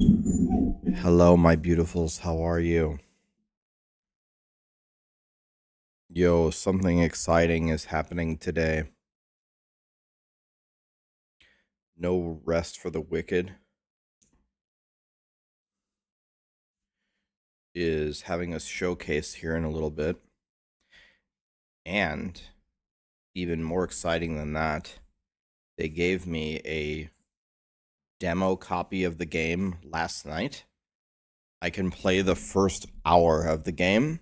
Hello, my beautifuls. How are you? Yo, something exciting is happening today. No Rest for the Wicked is having a showcase here in a little bit. And even more exciting than that, they gave me a demo copy of the game last night. I can play the first hour of the game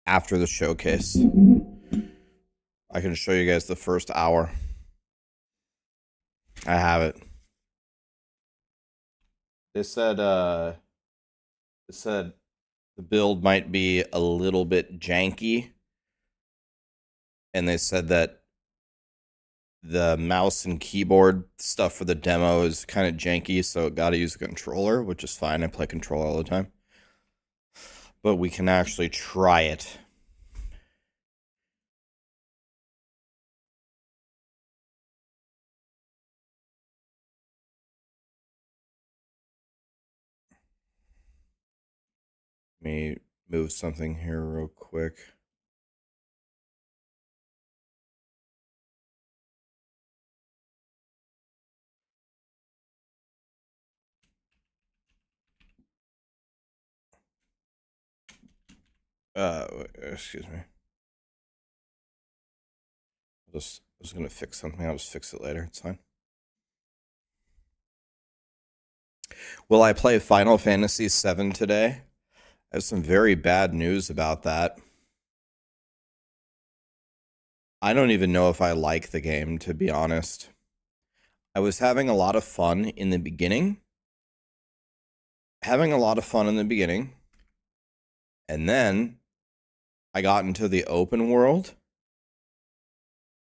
after the showcase. I can show you guys the first hour. I have it. They said the build might be a little bit janky, and they said that the mouse and keyboard stuff for the demo is kind of janky, so got to use a controller, which is fine. I play controller all the time. But we can actually try it. Let me move something here real quick. Excuse me. I was going to fix something. I'll just fix it later. It's fine. Will I play Final Fantasy VII today? I have some very bad news about that. I don't even know if I like the game, to be honest. I was having a lot of fun in the beginning. And then I got into the open world,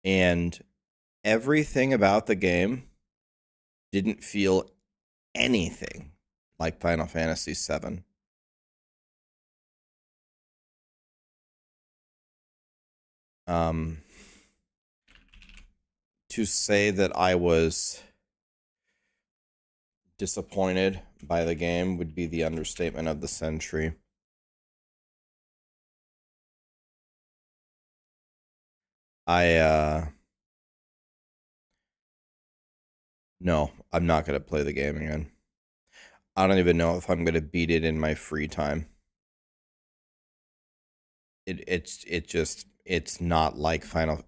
and everything about the game didn't feel anything like Final Fantasy VII. To say that I was disappointed by the game would be the understatement of the century. No, I'm not going to play the game again. I don't even know if I'm going to beat it in my free time. It's not like Final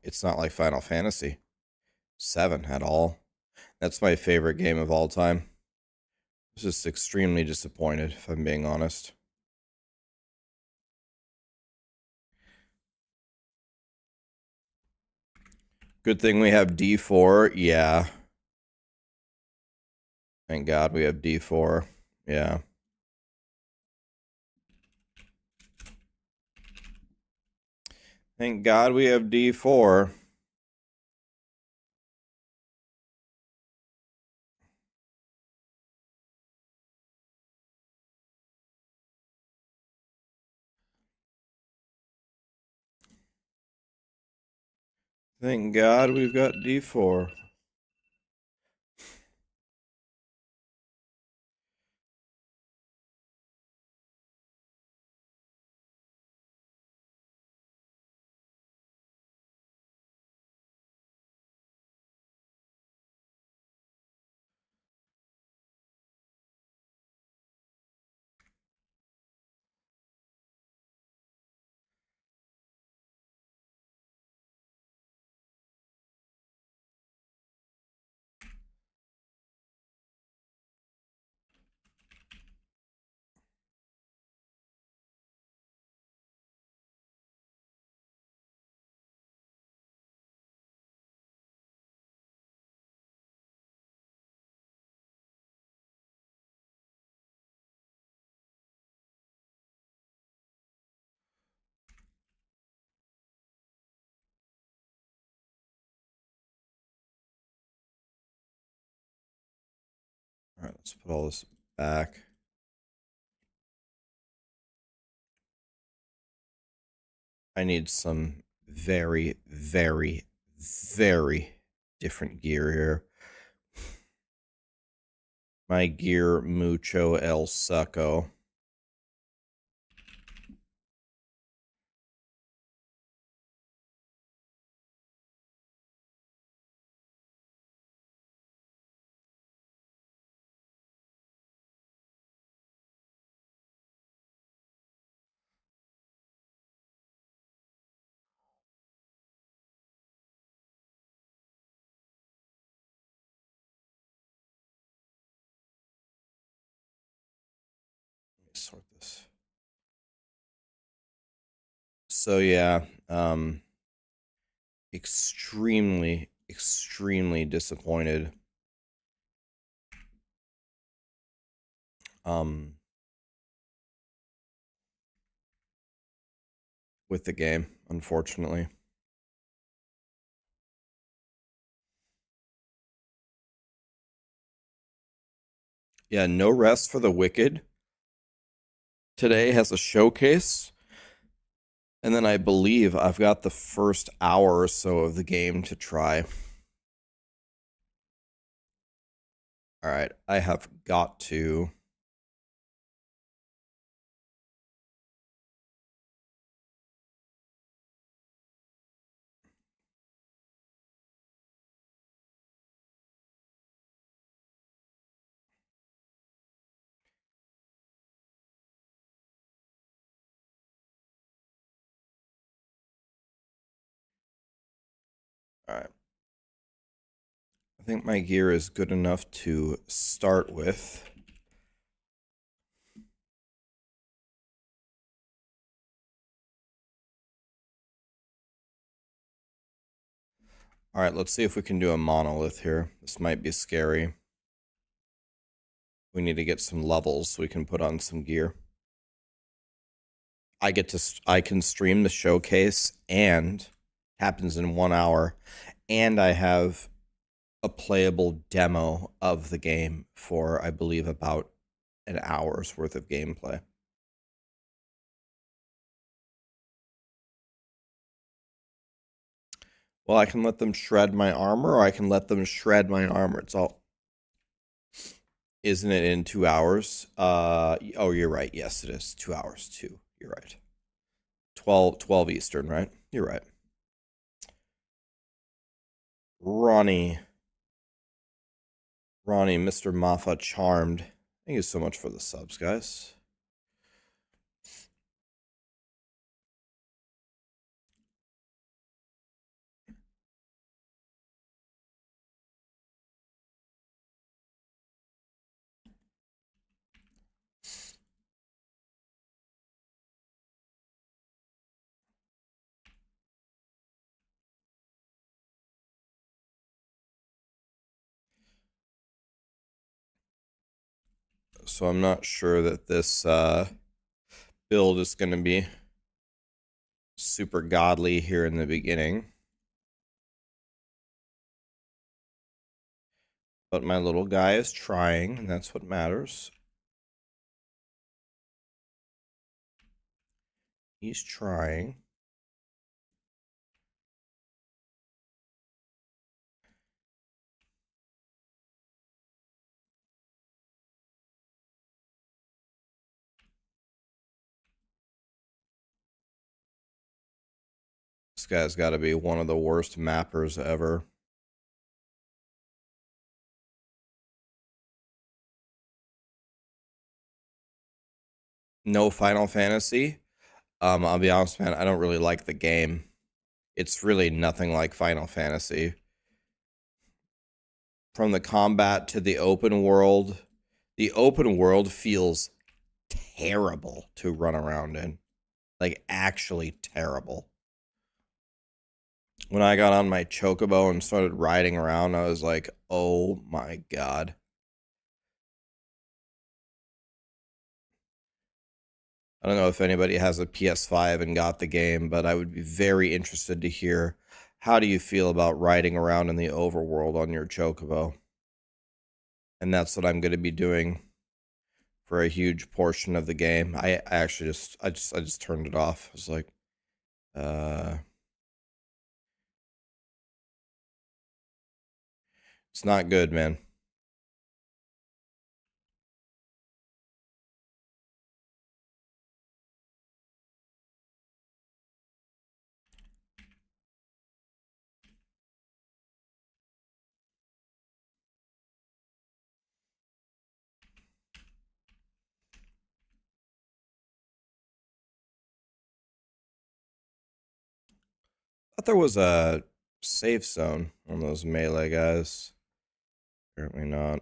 Fantasy 7 at all. That's my favorite game of all time. I was just extremely disappointed, if I'm being honest. Good thing we have D4. Yeah. Thank God we have D4. Yeah. Thank God we have D4. Thank God we've got D4. All right, let's put all this back. I need some very, very, very different gear here. my gear mucho el succo. Sort this. So yeah, extremely disappointed. With the game, unfortunately. Yeah, no rest for the wicked. Today has a showcase. And then I believe I've got the first hour or so of the game to try. All right, I have got to. All right. I think my gear is good enough to start with. All right, let's see if we can do a monolith here. This might be scary. We need to get some levels so we can put on some gear. I can stream the showcase and happens in 1 hour, and I have a playable demo of the game for, I believe, about an hour's worth of gameplay. Well, I can let them shred my armor, or I can let them shred my armor. It's all. Isn't it in 2 hours? Oh, you're right. Yes, it is 2 hours too. You're right. 12 Eastern, right? You're right. Ronnie, Mr. Maffa Charmed. Thank you so much for the subs, guys. So I'm not sure that this build is going to be super godly here in the beginning. But my little guy is trying, and that's what matters. He's trying. This guy's got to be one of the worst mappers ever. No Final Fantasy. I'll be honest, man, I don't really like the game. It's really nothing like Final Fantasy. From the combat to the open world feels terrible to run around in. Like, actually terrible. When I got on my chocobo and started riding around, I was like, oh my god. I don't know if anybody has a PS5 and got the game, but I would be very interested to hear, how do you feel about riding around in the overworld on your chocobo? And that's what I'm going to be doing for a huge portion of the game. I actually just turned it off. I was like, it's not good, man. thought there was a safe zone on those melee guys. Apparently not.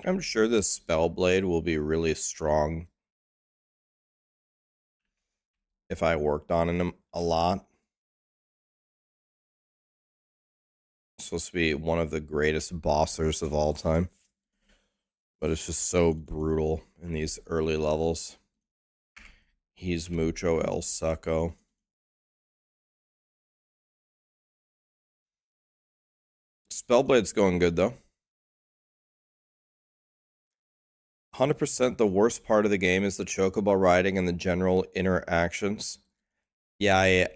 I'm sure this Spellblade will be really strong if I worked on him a lot. It's supposed to be one of the greatest bossers of all time. But it's just so brutal in these early levels. He's mucho el succo. Spellblade's going good, though. 100% the worst part of the game is the chocobo riding and the general interactions. Yeah,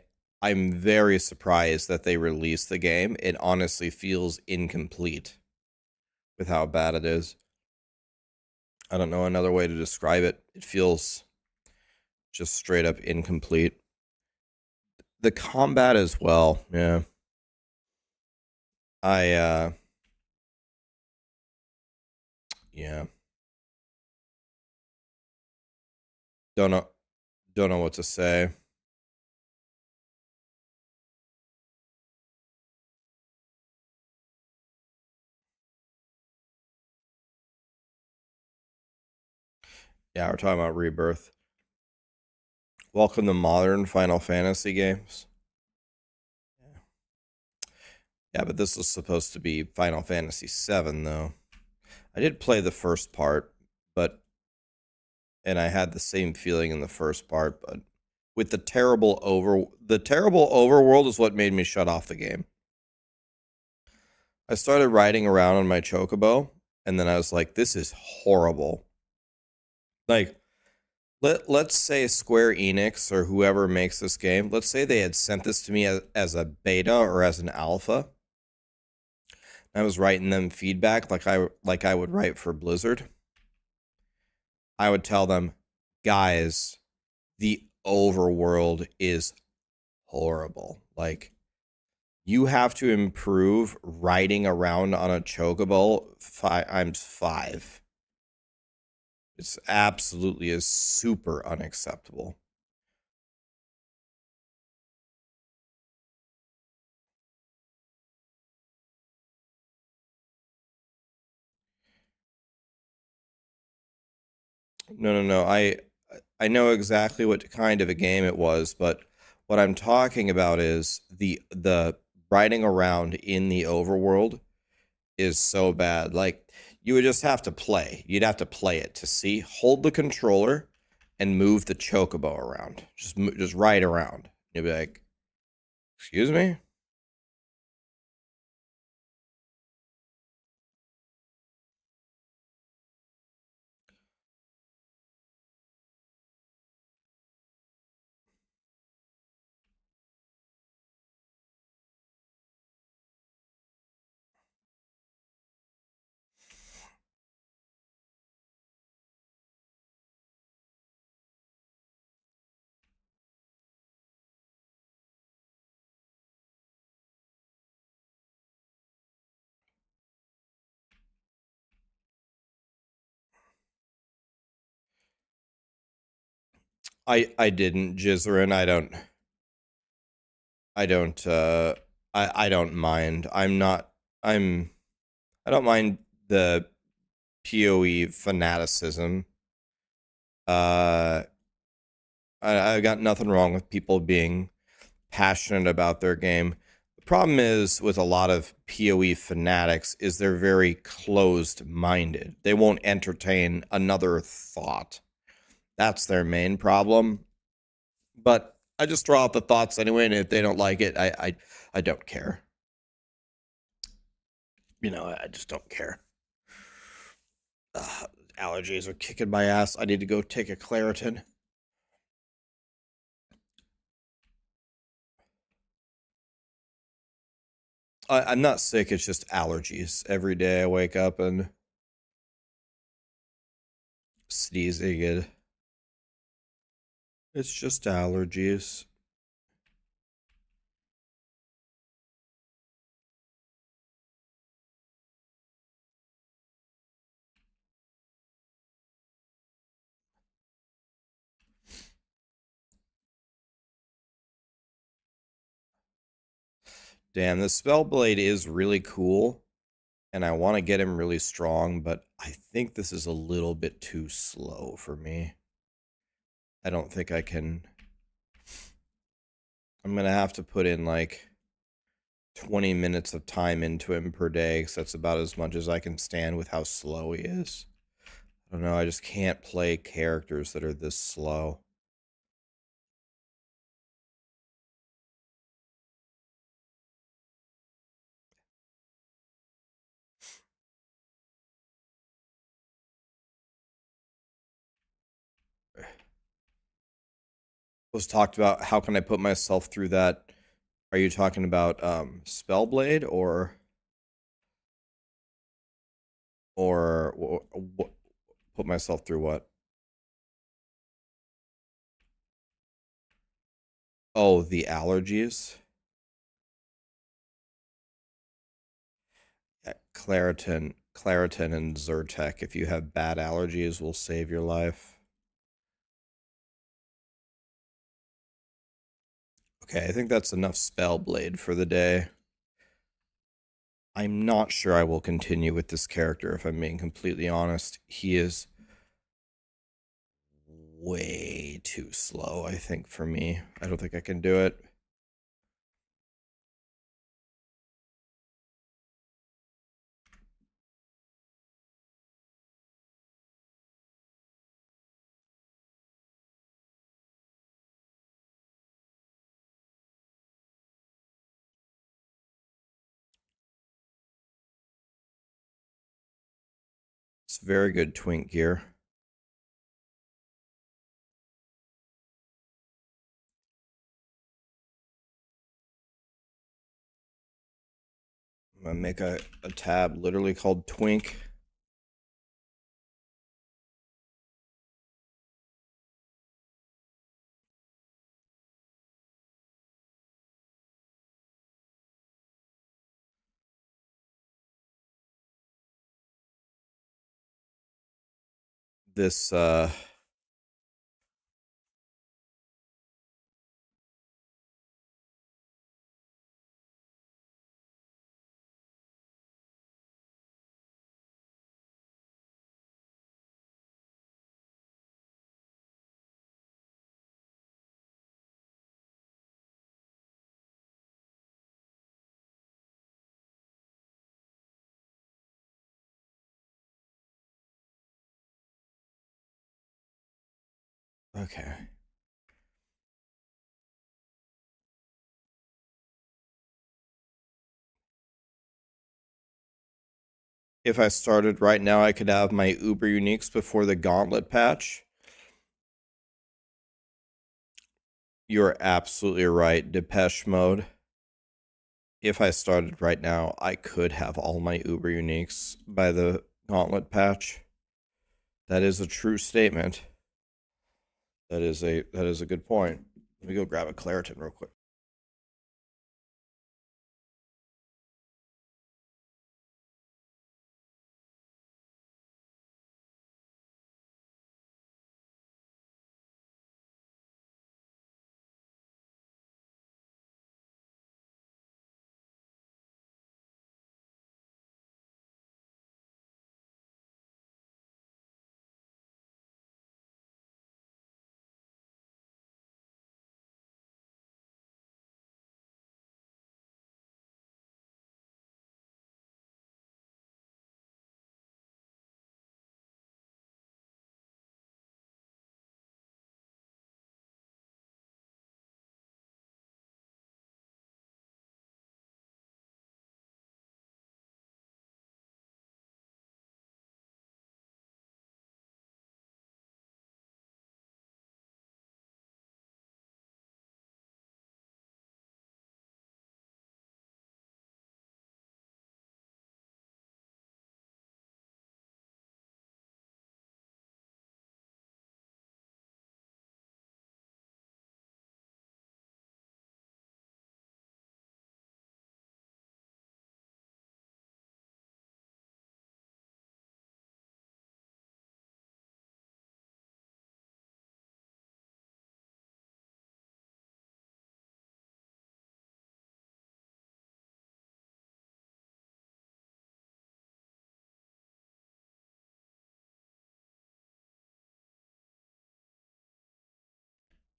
I'm very surprised that they released the game. It honestly feels incomplete with how bad it is. I don't know another way to describe it. It feels just straight up incomplete. The combat as well, yeah. Yeah. Don't know what to say. Yeah, we're talking about Rebirth. Welcome to modern Final Fantasy games. Yeah, but this was supposed to be Final Fantasy VII, though. I did play the first part, and I had the same feeling in the first part, but with the terrible overworld is what made me shut off the game. I started riding around on my chocobo, and then I was like, this is horrible. Like, let's say Square Enix or whoever makes this game, let's say they had sent this to me as a beta or as an alpha. I was writing them feedback like I would write for Blizzard. I would tell them, guys, the overworld is horrible. Like, you have to improve riding around on a chocobo 5x5. It's absolutely is super unacceptable. No. I know exactly what kind of a game it was, but what I'm talking about is the riding around in the overworld is so bad. Like, you would just have to play. You'd have to play it to see. Hold the controller and move the chocobo around. Just ride around. You'll be like, "Excuse me?" I didn't, Jizerin. I don't mind. I don't mind the PoE fanaticism. I've got nothing wrong with people being passionate about their game. The problem is with a lot of PoE fanatics is they're very closed-minded. They won't entertain another thought. That's their main problem. But I just throw out the thoughts anyway, and if they don't like it, I don't care. I just don't care. Allergies are kicking my ass. I need to go take a Claritin. I'm not sick, it's just allergies. Every day I wake up and sneezing. It's just allergies. Damn, the Spellblade is really cool, and I want to get him really strong, but I think this is a little bit too slow for me. I don't think I can... I'm going to have to put in like 20 minutes of time into him per day, because that's about as much as I can stand with how slow he is. I don't know, I just can't play characters that are this slow. Was talked about how can I put myself through that. Are you talking about Spellblade or put myself through what? Oh, the allergies. Yeah, Claritin and Zyrtec, if you have bad allergies, will save your life. Okay, I think that's enough Spellblade for the day. I'm not sure I will continue with this character, if I'm being completely honest. He is way too slow, I think, for me. I don't think I can do it. It's very good twink gear. I'm gonna make a tab literally called Twink. This okay. If I started right now, I could have my Uber Uniques before the Gauntlet patch. You're absolutely right, Depeche Mode. If I started right now, I could have all my Uber Uniques by the Gauntlet patch. That is a true statement. That is a good point. Let me go grab a Claritin real quick.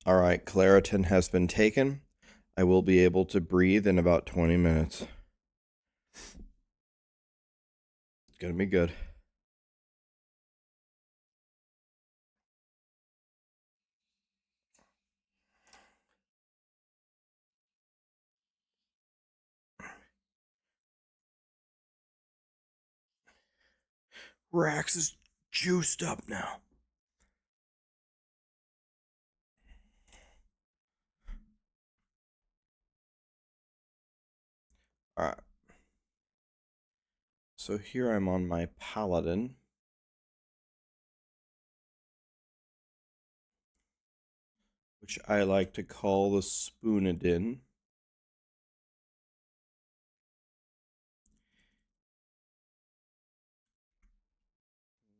All right, Claritin has been taken. I will be able to breathe in about 20 minutes. It's going to be good. Rax is juiced up now. All right. So here I'm on my Paladin. Which I like to call the Spoonadin.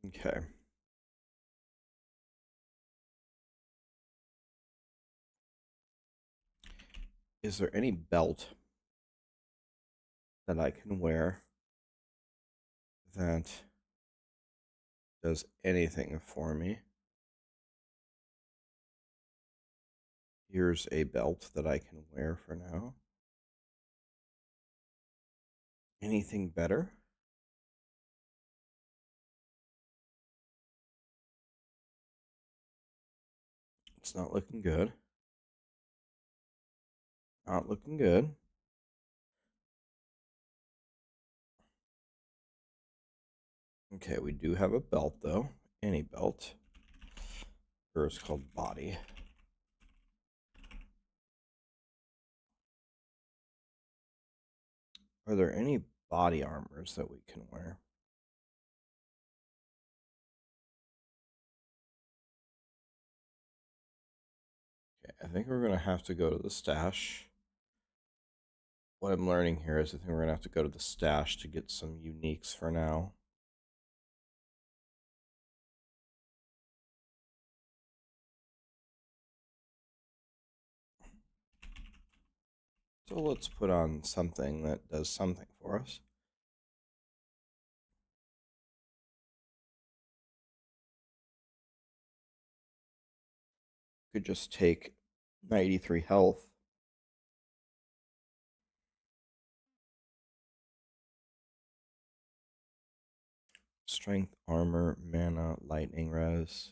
Okay. Is there any belt that I can wear that does anything for me? Here's a belt that I can wear for now. Anything better? It's not looking good. Not looking good. Okay, we do have a belt though. Any belt. Or it's called body. Are there any body armors that we can wear? Okay, I think we're going to have to go to the stash. What I'm learning here is I think we're going to have to go to the stash to get some uniques for now. So let's put on something that does something for us. Could just take 93 health. Strength, armor, mana, lightning res.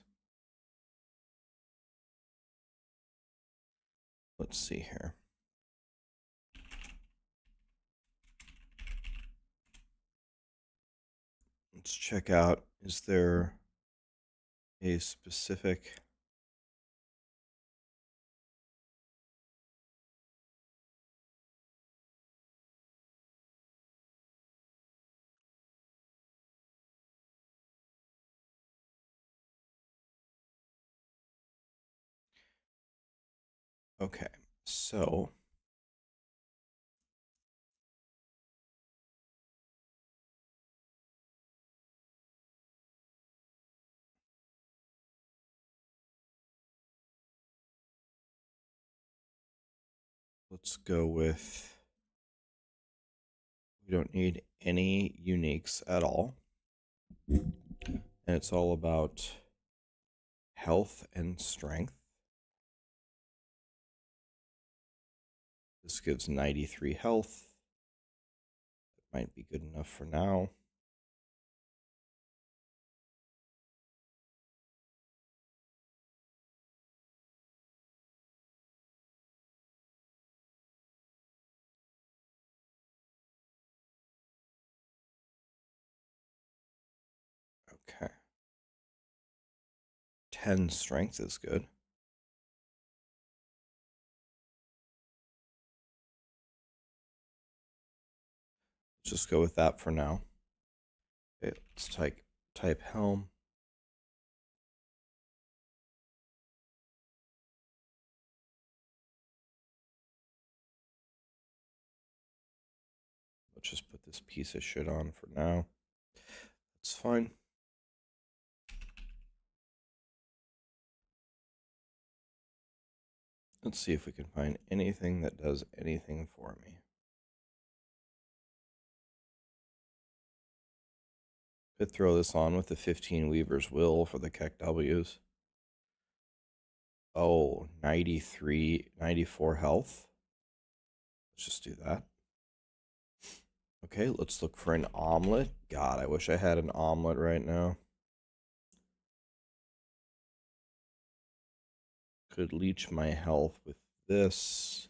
Let's see here. Let's check out, is there a specific... Okay, so let's go with... We don't need any uniques at all. And it's all about health and strength. This gives 93 health. It might be good enough for now. Okay. 10 strength is good. Let's just go with that for now. Okay, let's type helm. Let's just put this piece of shit on for now. It's fine. Let's see if we can find anything that does anything for me. Could throw this on with the 15 Weaver's Will for the Keck W's. Oh, 93, 94 health. Let's just do that. Okay, let's look for an omelet. God, I wish I had an omelet right now. Could leech my health with this.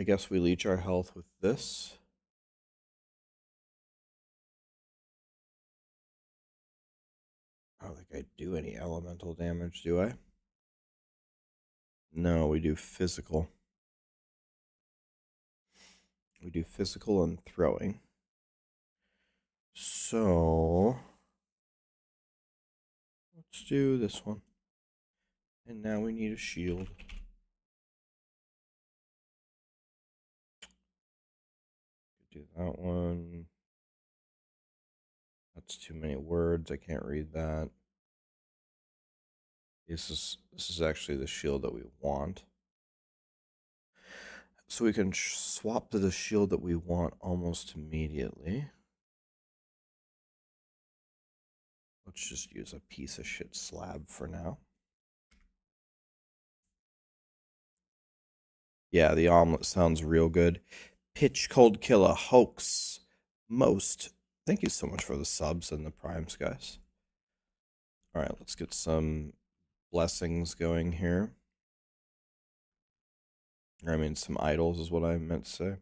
I guess we leech our health with this. I don't think I do any elemental damage, do I? No, we do physical. We do physical and throwing. So let's do this one. And now we need a shield. Do that one. That's too many words. I can't read that. This is actually the shield that we want. So we can swap to the shield that we want almost immediately. Let's just use a piece of shit slab for now. Yeah, the omelet sounds real good. Pitch Cold Killer Hoax Most. Thank you so much for the subs and the primes, guys. All right, let's get some blessings going here. Or I mean, some idols is what I meant to say.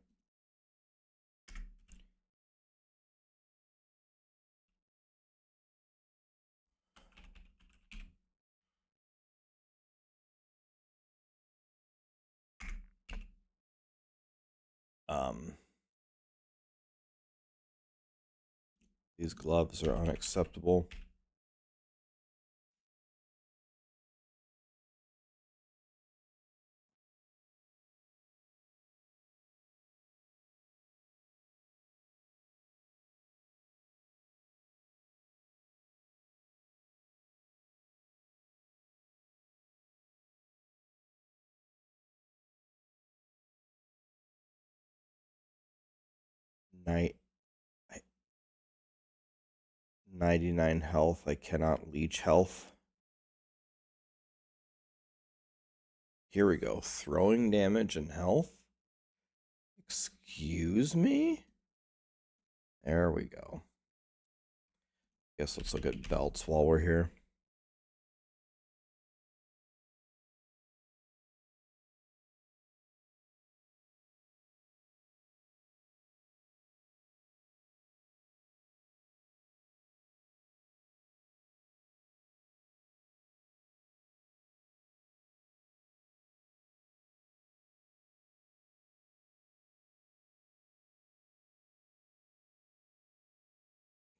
These gloves are unacceptable. Night 99 health. I cannot leech health. Here we go. Throwing damage and health. Excuse me? There we go. Guess let's look at belts while we're here.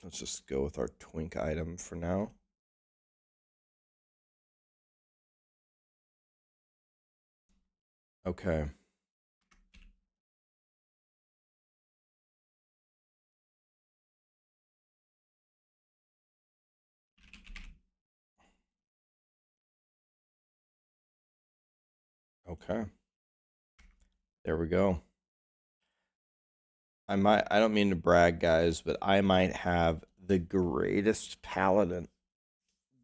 Let's just go with our twink item for now. Okay. Okay. There we go. I don't mean to brag, guys, but I might have the greatest paladin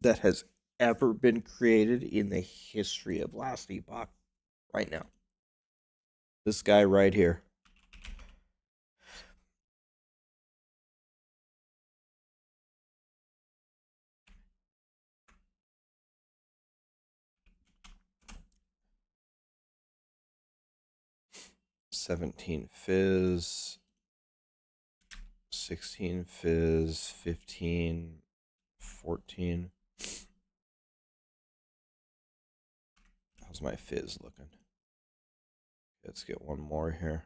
that has ever been created in the history of Last Epoch right now. This guy right here. $17 fizz, 16 fizz, 15, 14. How's my fizz looking? Let's get one more here.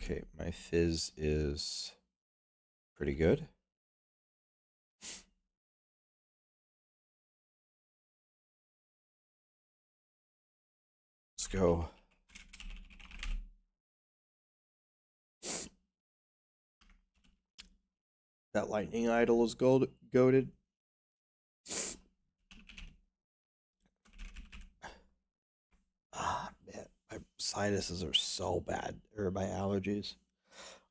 Okay, my fizz is pretty good. Let's go. That lightning idol is goated. Ah, man. I'm sinuses are so bad, or my allergies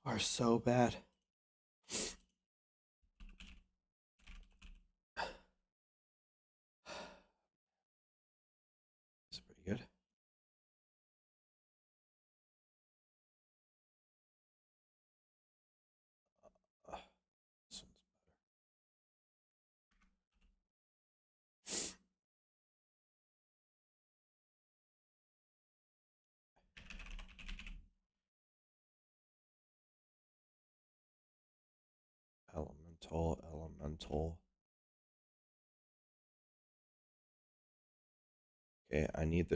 are so bad. It's pretty good. This one's elemental. Okay, I need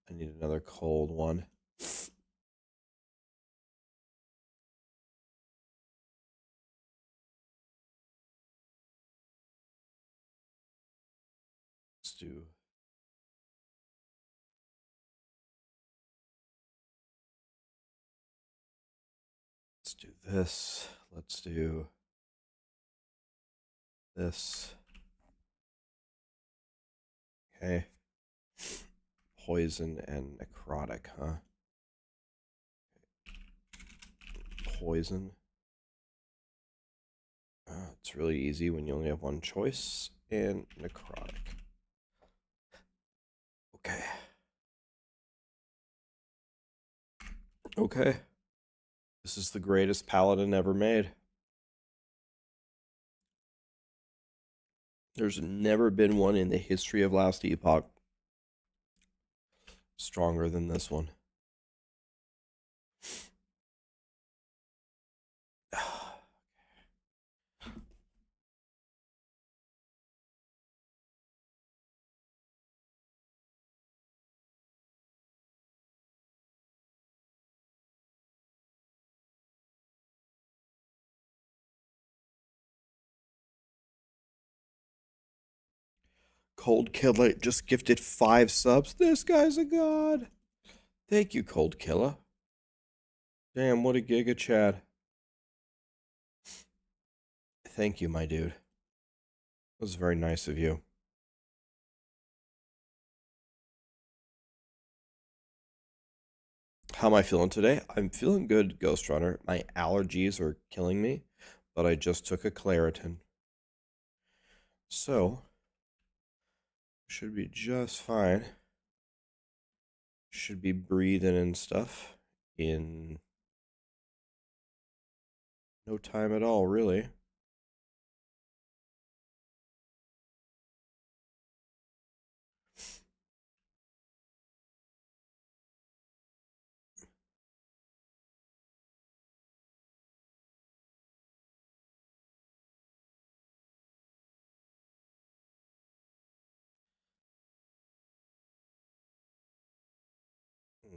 another cold one. Let's do this. Let's do this. Okay. Poison and necrotic, huh? Poison. It's really easy when you only have one choice. And necrotic. Okay. Okay. This is the greatest paladin ever made. There's never been one in the history of Last Epoch stronger than this one. Cold Killer just gifted 5 subs. This guy's a god. Thank you, Cold Killer. Damn, what a giga Chad. Thank you, my dude. That was very nice of you. How am I feeling today? I'm feeling good, Ghost Runner. My allergies are killing me, but I just took a Claritin. So, should be just fine. Should be breathing and stuff in no time at all, really.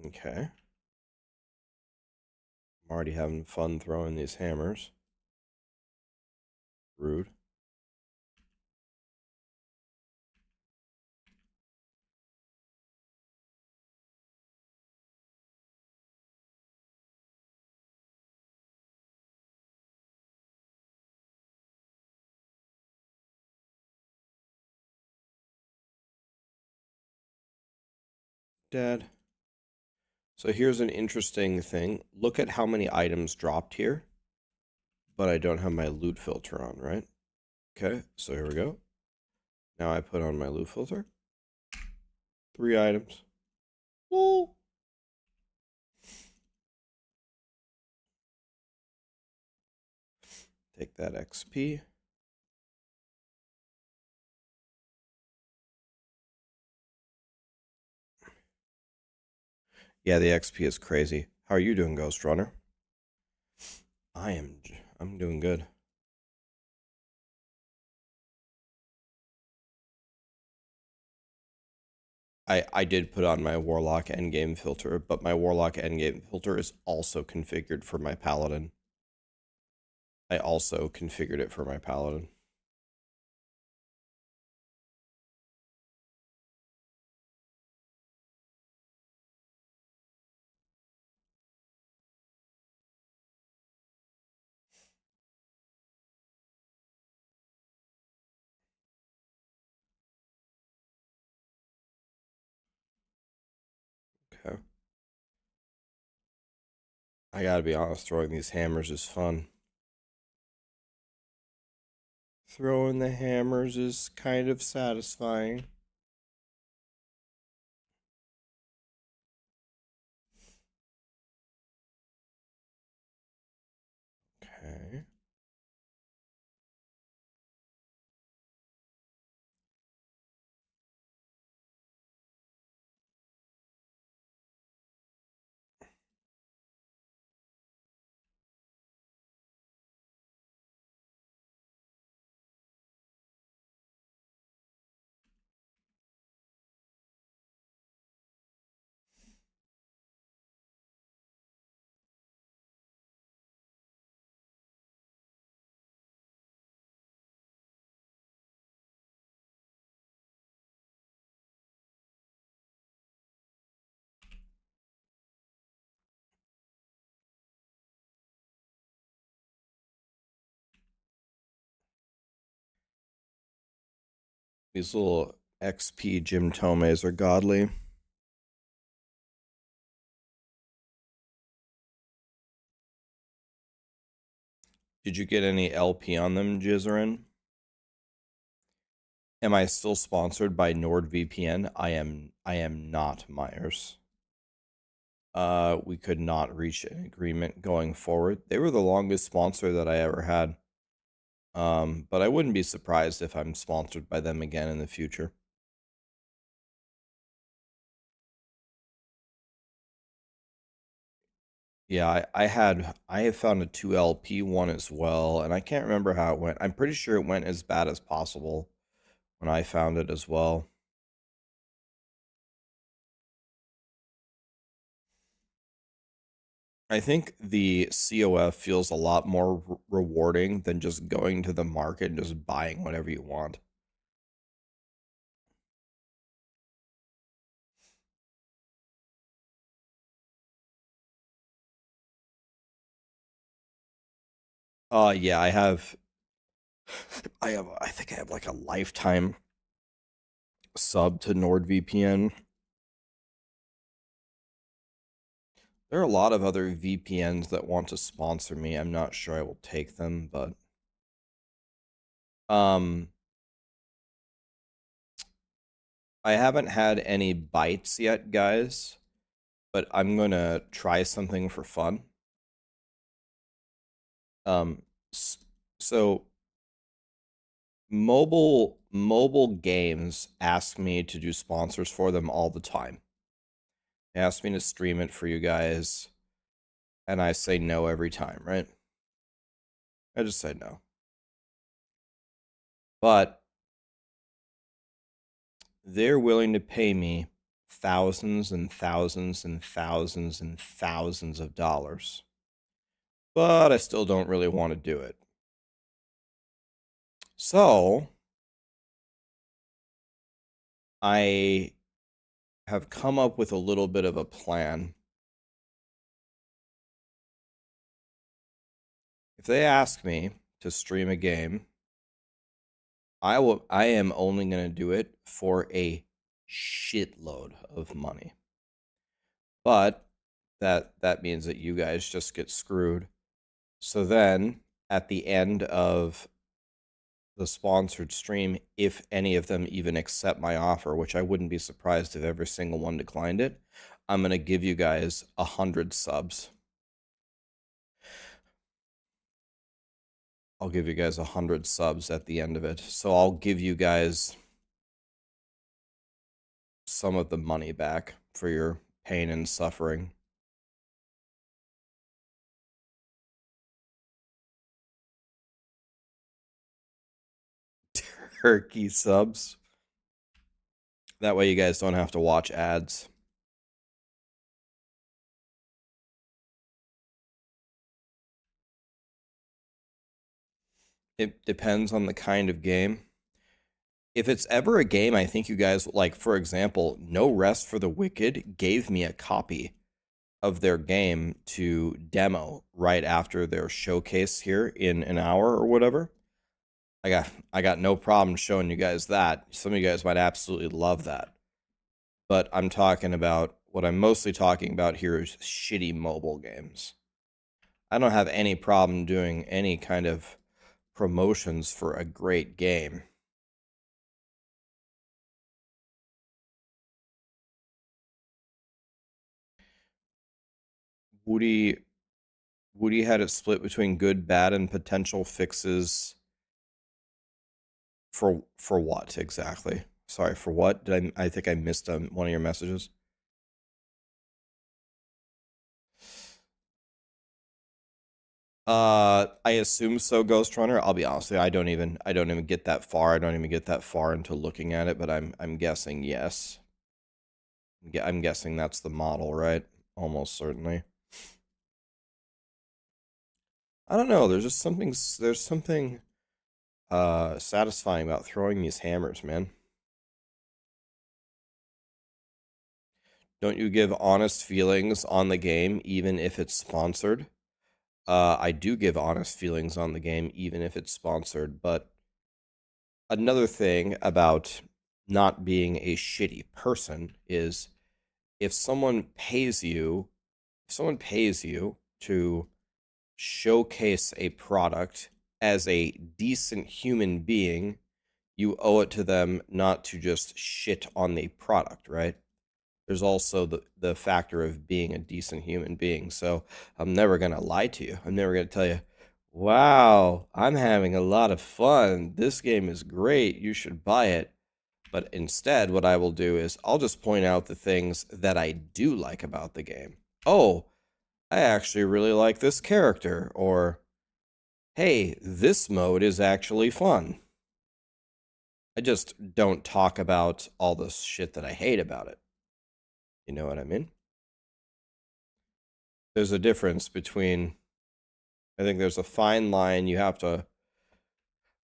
Okay. I'm already having fun throwing these hammers. Rude. Dad. So here's an interesting thing. Look at how many items dropped here, but I don't have my loot filter on, right? Okay, so here we go. Now I put on my loot filter. 3 items. Woo! Take that XP. Yeah, the XP is crazy. How are you doing, Ghost Runner? I'm doing good. I did put on my Warlock Endgame filter, but my Warlock Endgame filter is also configured for my Paladin. I also configured it for my Paladin. Okay. I gotta be honest, throwing these hammers is fun. Throwing the hammers is kind of satisfying. Okay. These little XP Gym Tomes are godly. Did you get any LP on them, Jizerin? Am I still sponsored by NordVPN? I am not, Myers. We could not reach an agreement going forward. They were the longest sponsor that I ever had. But I wouldn't be surprised if I'm sponsored by them again in the future. Yeah, I have found a 2LP one as well, and I can't remember how it went. I'm pretty sure it went as bad as possible when I found it as well. I think the COF feels a lot more rewarding than just going to the market and just buying whatever you want. Yeah, I think I have like a lifetime sub to NordVPN. There are a lot of other VPNs that want to sponsor me. I'm not sure I will take them, but I haven't had any bites yet, guys, but I'm going to try something for fun. So mobile games ask me to do sponsors for them all the time. They ask me to stream it for you guys, and I say no every time, right? I just say no. But they're willing to pay me thousands and thousands and thousands and thousands of dollars. But I still don't really want to do it. So I have come up with a little bit of a plan. If they ask me to stream a game, I am only going to do it for a shitload of money. But that means that you guys just get screwed. So then at the end of the sponsored stream, if any of them even accept my offer, which I wouldn't be surprised if every single one declined it, I'm going to give you guys 100 subs. I'll give you guys 100 subs at the end of it. So I'll give you guys some of the money back for your pain and suffering. Turkey subs. That way you guys don't have to watch ads. It depends on the kind of game. If it's ever a game I think you guys like, for example, No Rest for the Wicked gave me a copy of their game to demo right after their showcase here in an hour or whatever. I got no problem showing you guys that. Some of you guys might absolutely love that. But I'm talking about what I'm mostly talking about here is shitty mobile games. I don't have any problem doing any kind of promotions for a great game. Woody had it split between good, bad, and potential fixes for what exactly? Sorry, for what? Did I think I missed one of your messages. I assume so, Ghost Runner. I'll be honest with you, I don't even get that far. I don't even get that far into looking at it, but I'm guessing yes. I'm guessing that's the model, right? Almost certainly. I don't know. There's something satisfying about throwing these hammers, man. Don't you give honest feelings on the game even if it's sponsored? I do give honest feelings on the game even if it's sponsored, but another thing about not being a shitty person is if someone pays you, to showcase a product as a decent human being, you owe it to them not to just shit on the product, right? There's also the factor of being a decent human being. So I'm never going to lie to you. I'm never going to tell you, wow, I'm having a lot of fun. This game is great. You should buy it. But instead, what I will do is I'll just point out the things that I do like about the game. Oh, I actually really like this character. Or, hey, this mode is actually fun. I just don't talk about all the shit that I hate about it. You know what I mean? There's a difference between, I think there's a fine line you have to,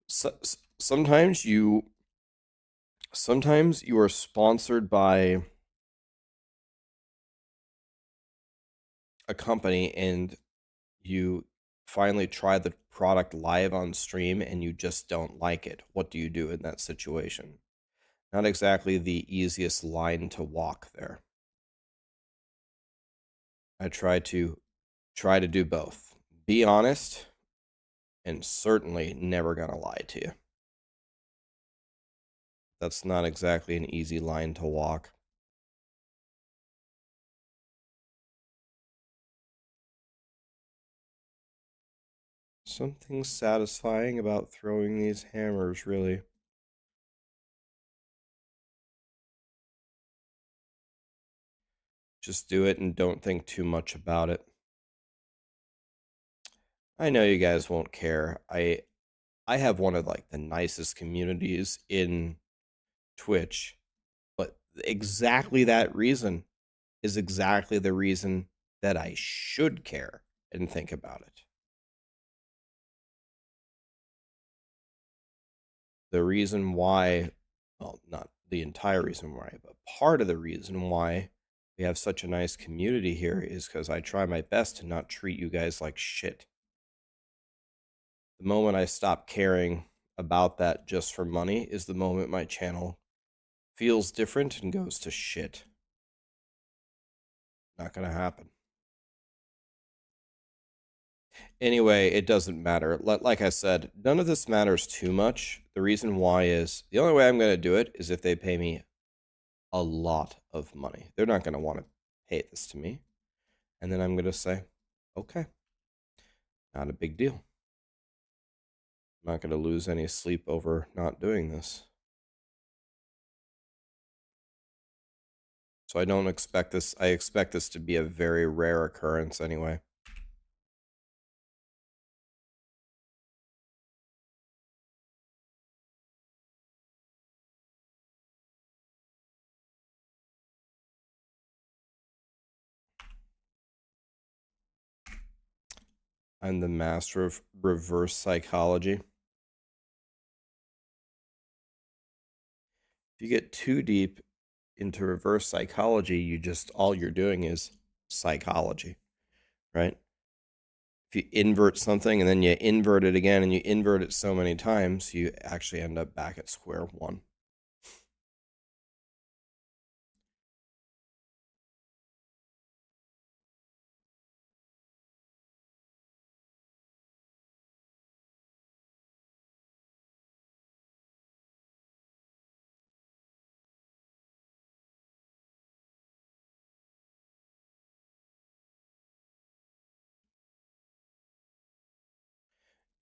sometimes you are sponsored by a company and you finally try the product live on stream and you just don't like it. What do you do in that situation? Not exactly the easiest line to walk there. I try to do both. Be honest and certainly never gonna lie to you. That's not exactly an easy line to walk. Something satisfying about throwing these hammers, really. Just do it and don't think too much about it. I know you guys won't care. I have one of like the nicest communities in Twitch, but exactly that reason is exactly the reason that I should care and think about it. The reason why, well, not the entire reason why, but part of the reason why we have such a nice community here is because I try my best to not treat you guys like shit. The moment I stop caring about that just for money is the moment my channel feels different and goes to shit. Not gonna happen. Anyway, it doesn't matter. Like I said, none of this matters too much. The reason why is the only way I'm going to do it is if they pay me a lot of money. They're not going to want to pay this to me. And then I'm going to say, okay, not a big deal. I'm not going to lose any sleep over not doing this. So I don't expect this. I expect this to be a very rare occurrence anyway. I'm the master of reverse psychology. If you get too deep into reverse psychology, all you're doing is psychology, right? If you invert something and then you invert it again and you invert it so many times, you actually end up back at square one.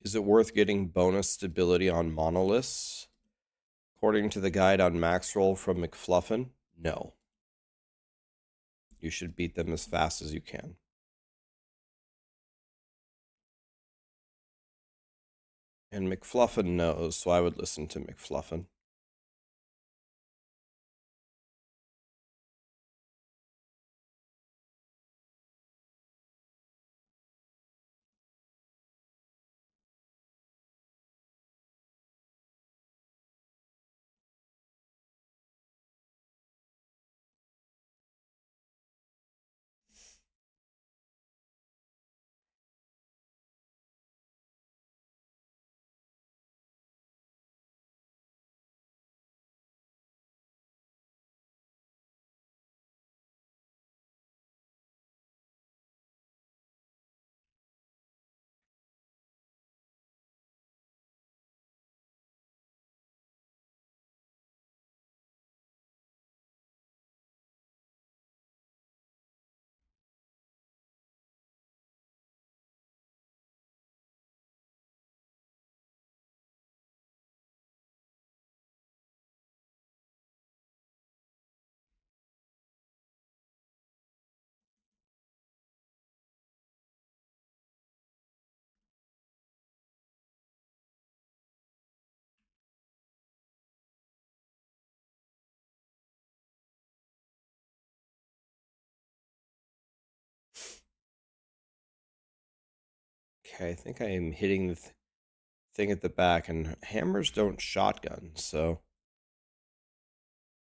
Is it worth getting bonus stability on monoliths? According to the guide on Maxroll from McFluffin, no. You should beat them as fast as you can. And McFluffin knows, so I would listen to McFluffin. Okay, I think I am hitting the thing at the back, and hammers don't shotgun, so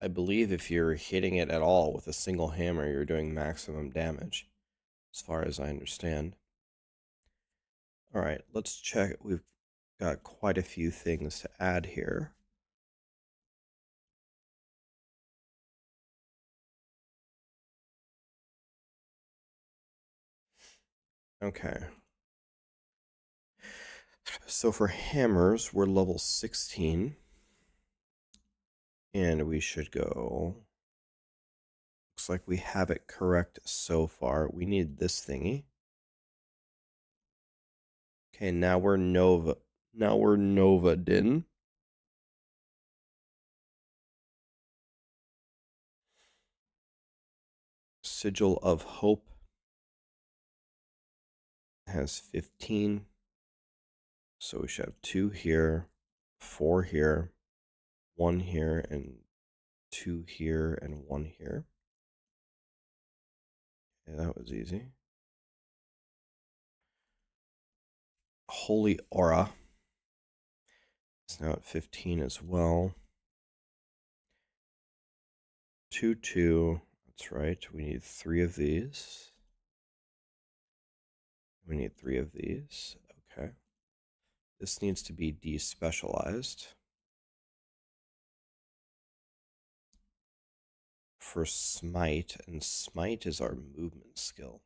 I believe if you're hitting it at all with a single hammer, you're doing maximum damage, as far as I understand. All right, let's check. We've got quite a few things to add here. Okay. So for hammers, we're level 16. And we should go. Looks like we have it correct so far. We need this thingy. Okay, now we're Nova. Now we're Nova Din. Sigil of Hope has 15. So we should have 2 here, 4 here, 1 here, and 2 here, and 1 here. Yeah, that was easy. Holy Aura. It's now at 15 as well. 2, 2. That's right. We need 3 of these. We need 3 of these. Okay. This needs to be despecialized. For Smite, and Smite is our movement skill.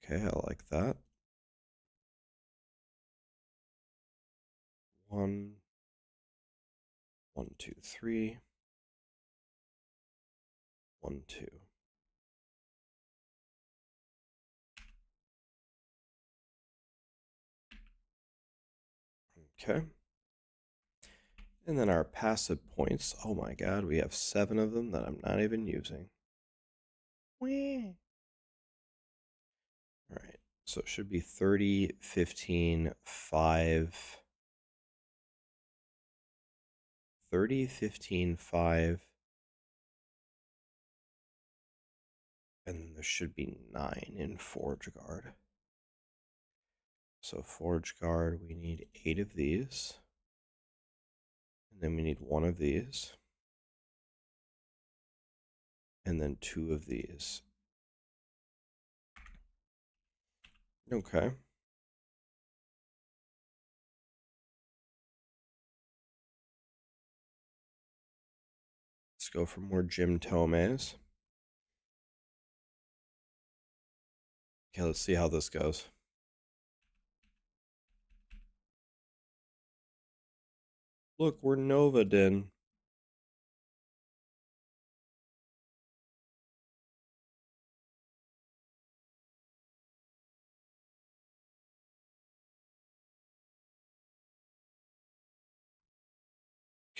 Okay, I like that. 1, 1, 2, 3. 1, 2. Okay. And then our passive points. Oh my god, we have 7 of them that I'm not even using. Whee! All right. So it should be 30, 15, 5. 30, 15, 5. And there should be 9 in Forge Guard. So Forge Guard, we need 8 of these. And then we need 1 of these. And then 2 of these. Okay. Let's go for more Jim Tomes. Okay, let's see how this goes. Look, we're Nova Din.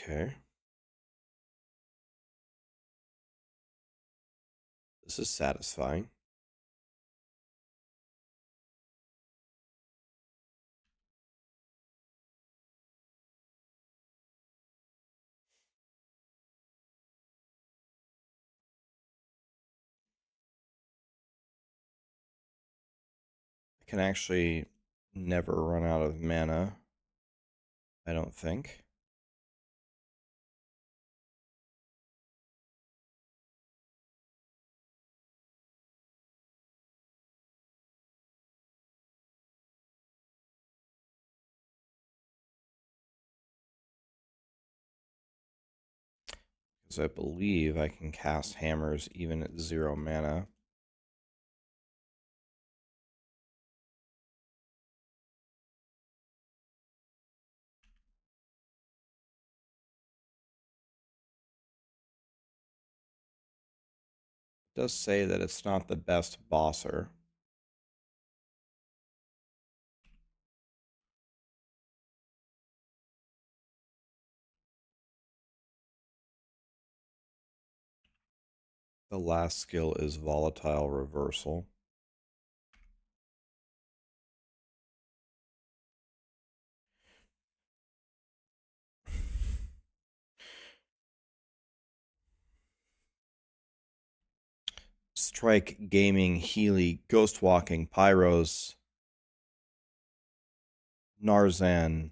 Okay. This is satisfying. I can actually never run out of mana, I don't think. Because I believe I can cast hammers even at 0 mana. It does say that it's not the best bosser. The last skill is Volatile Reversal. Strike, Gaming, Healy, Ghostwalking, Pyros, Narzan,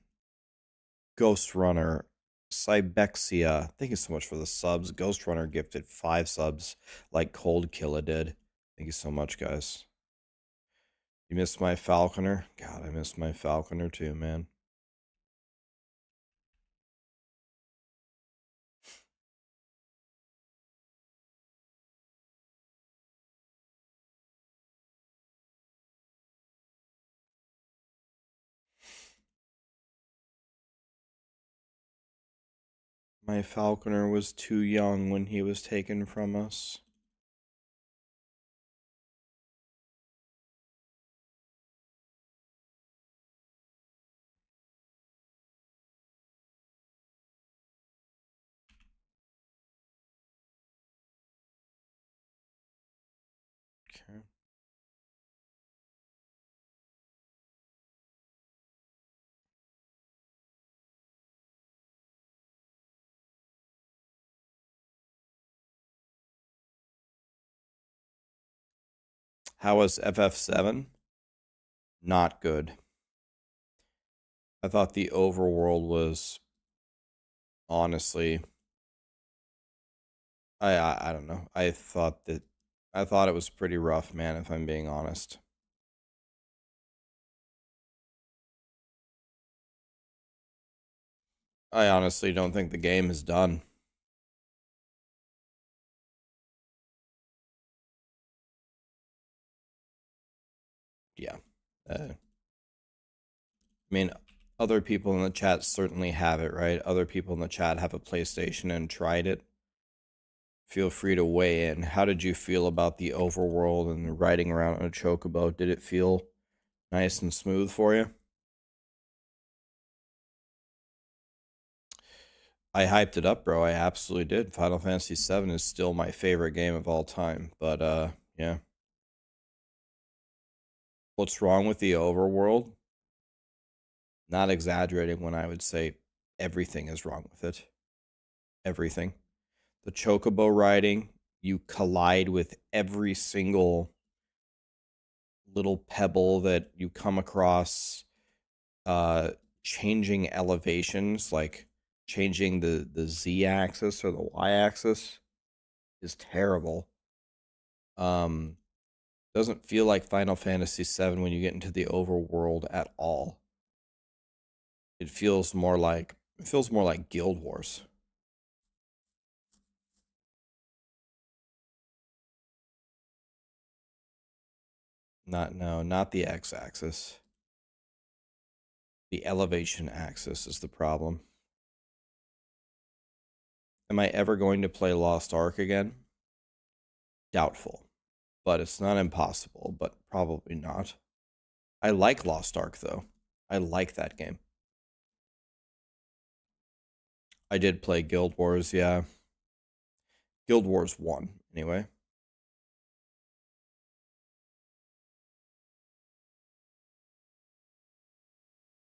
Ghost Runner, Cybexia. Thank you so much for the subs. Ghost Runner gifted 5 subs like Cold Killa did. Thank you so much, guys. You missed my Falconer? God, I missed my Falconer too, man. My Falconer was too young when he was taken from us. Okay. How was FF7? Not good. I thought the overworld was honestly I don't know. I thought it was pretty rough, man, if I'm being honest. I honestly don't think the game is done. Yeah. I mean, other people in the chat certainly have it, right? Other people in the chat have a PlayStation and tried it. Feel free to weigh in. How did you feel about the overworld and riding around on a chocobo? Did it feel nice and smooth for you? I hyped it up, bro. I absolutely did. Final Fantasy VII is still my favorite game of all time. But yeah. What's wrong with the overworld? Not exaggerating when I would say everything is wrong with it. Everything. The chocobo riding, you collide with every single little pebble that you come across. Changing elevations, like changing the z-axis or the y-axis, is terrible. Doesn't feel like Final Fantasy VII when you get into the overworld at all. It feels more like Guild Wars. Not the x-axis. The elevation axis is the problem. Am I ever going to play Lost Ark again? Doubtful. But it's not impossible, but probably not. I like Lost Ark, though. I like that game. I did play Guild Wars, yeah. Guild Wars 1, anyway.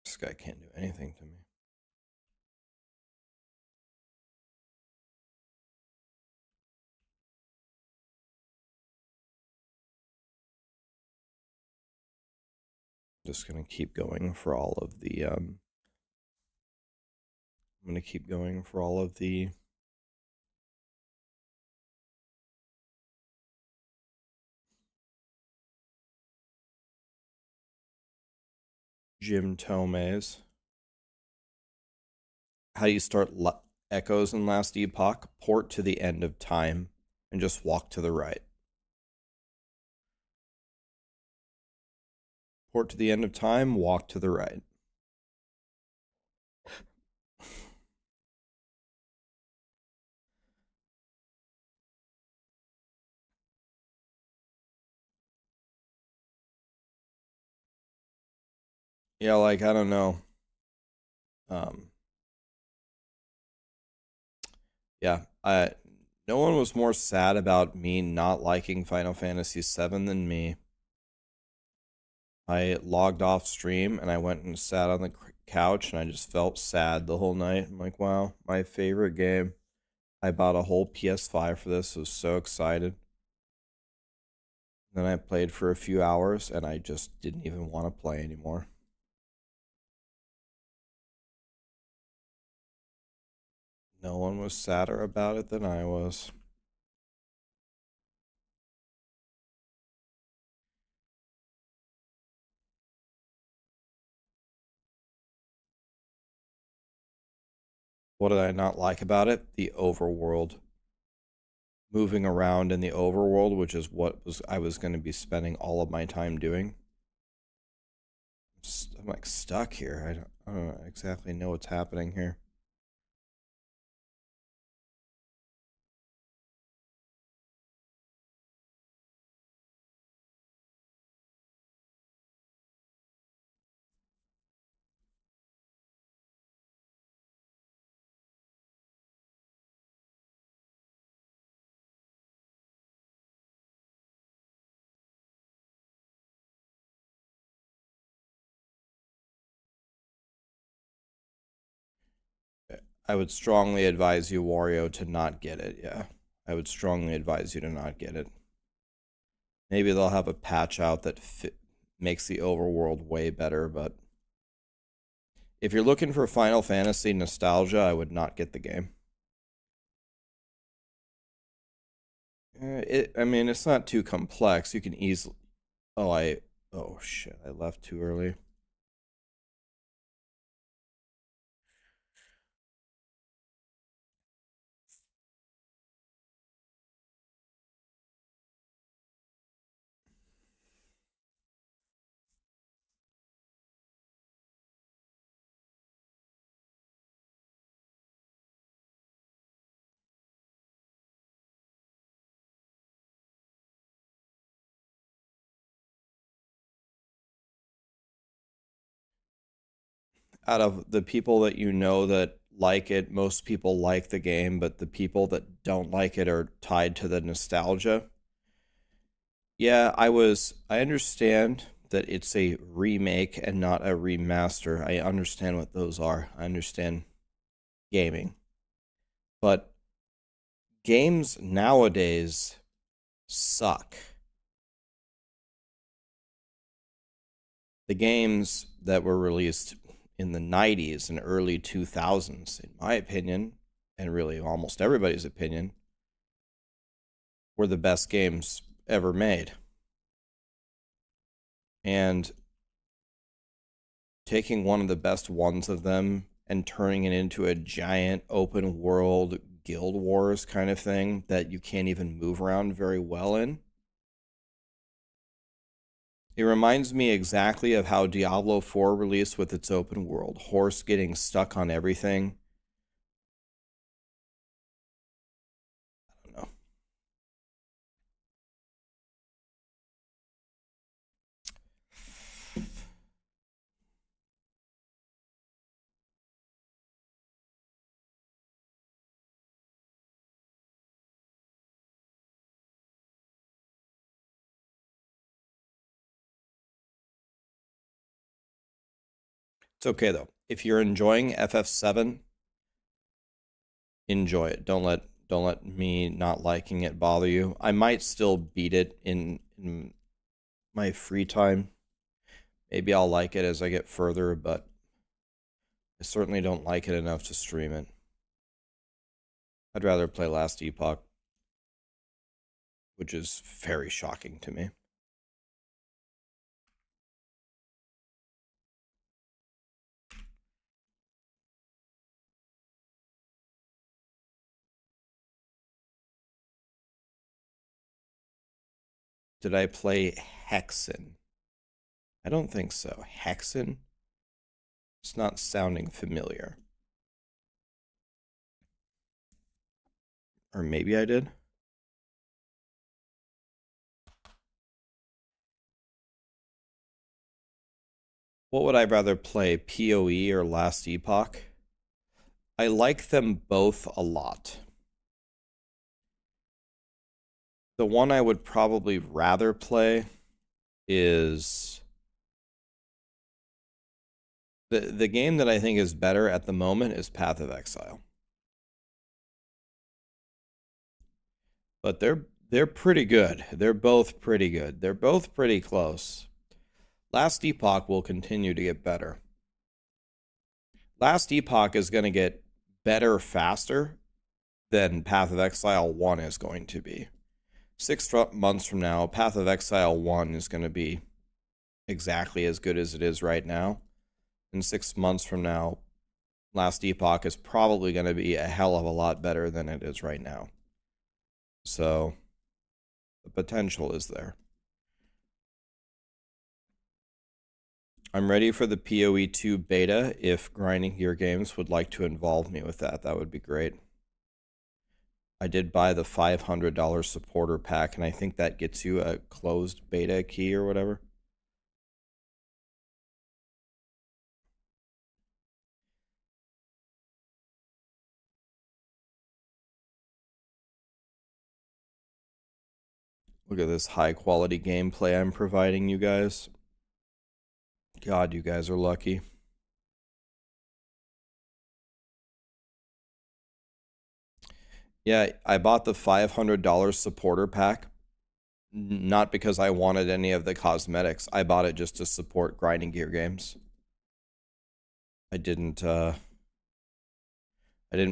This guy can't do anything to me. Just gonna keep going for all of the I'm gonna keep going for all of the Jim Tomes. How do you start Echoes in Last Epoch? Port to the end of time and just walk to the right. Port to the end of time, walk to the right. Yeah, like, I don't know. Yeah, no one was more sad about me not liking Final Fantasy VII than me. I logged off stream and I went and sat on the couch and I just felt sad the whole night. I'm like, wow, my favorite game. I bought a whole PS5 for this. I was so excited. Then I played for a few hours and I just didn't even want to play anymore. No one was sadder about it than I was. What did I not like about it? The overworld. Moving around in the overworld, which is what I was going to be spending all of my time doing. I'm like stuck here. I don't exactly know what's happening here. I would strongly advise you, Wario, to not get it. Yeah, I would strongly advise you to not get it. Maybe they'll have a patch out that makes the overworld way better, but if you're looking for Final Fantasy nostalgia, I would not get the game. I mean, it's not too complex. You can easily. Oh shit! I left too early. Out of the people that you know that like it, most people like the game, but the people that don't like it are tied to the nostalgia. Yeah, I understand that it's a remake and not a remaster. I understand what those are. I understand gaming. But games nowadays suck. The games that were released in the 90s and early 2000s, in my opinion, and really almost everybody's opinion, were the best games ever made. And taking one of the best ones of them and turning it into a giant open world Guild Wars kind of thing that you can't even move around very well in. It reminds me exactly of how Diablo 4 released with its open world. Horse getting stuck on everything. I don't know. It's okay though. If you're enjoying FF7, enjoy it. Don't let me not liking it bother you. I might still beat it in my free time. Maybe I'll like it as I get further, but I certainly don't like it enough to stream it. I'd rather play Last Epoch, which is very shocking to me. Did I play Hexen? I don't think so. Hexen? It's not sounding familiar. Or maybe I did. What would I rather play, PoE or Last Epoch? I like them both a lot. The one I would probably rather play is the game that I think is better at the moment is Path of Exile. But they're pretty good. They're both pretty good. They're both pretty close. Last Epoch will continue to get better. Last Epoch is going to get better faster than Path of Exile 1 is going to be. 6 months from now, Path of Exile 1 is going to be exactly as good as it is right now. And 6 months from now, Last Epoch is probably going to be a hell of a lot better than it is right now. So, the potential is there. I'm ready for the PoE 2 beta. If Grinding Gear Games would like to involve me with that, that would be great. I did buy the $500 supporter pack, and I think that gets you a closed beta key or whatever. Look at this high quality gameplay I'm providing you guys. God, you guys are lucky. Yeah, I bought the $500 supporter pack, not because I wanted any of the cosmetics. I bought it just to support Grinding Gear Games. I didn't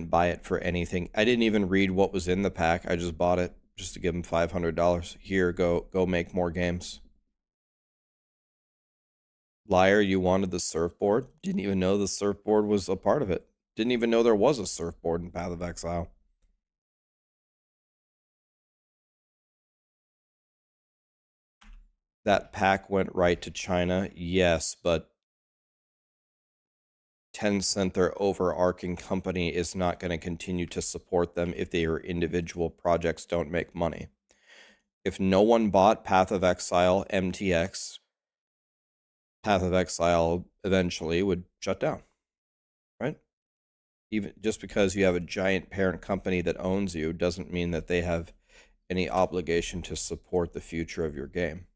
buy it for anything. I didn't even read what was in the pack. I just bought it just to give them $500. Here, go make more games. Liar, you wanted the surfboard? Didn't even know the surfboard was a part of it. Didn't even know there was a surfboard in Path of Exile. That pack went right to China, yes, but Tencent, their overarching company, is not going to continue to support them if their individual projects don't make money. If no one bought Path of Exile MTX, Path of Exile eventually would shut down, right? Even just because you have a giant parent company that owns you doesn't mean that they have any obligation to support the future of your game.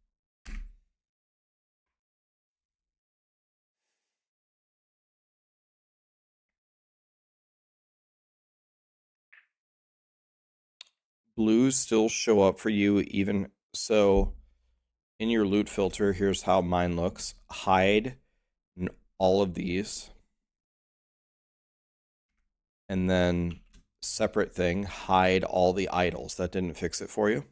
Blues still show up for you even so. In your loot filter, here's how mine looks. Hide all of these. And then separate thing, hide all the idols. That didn't fix it for you.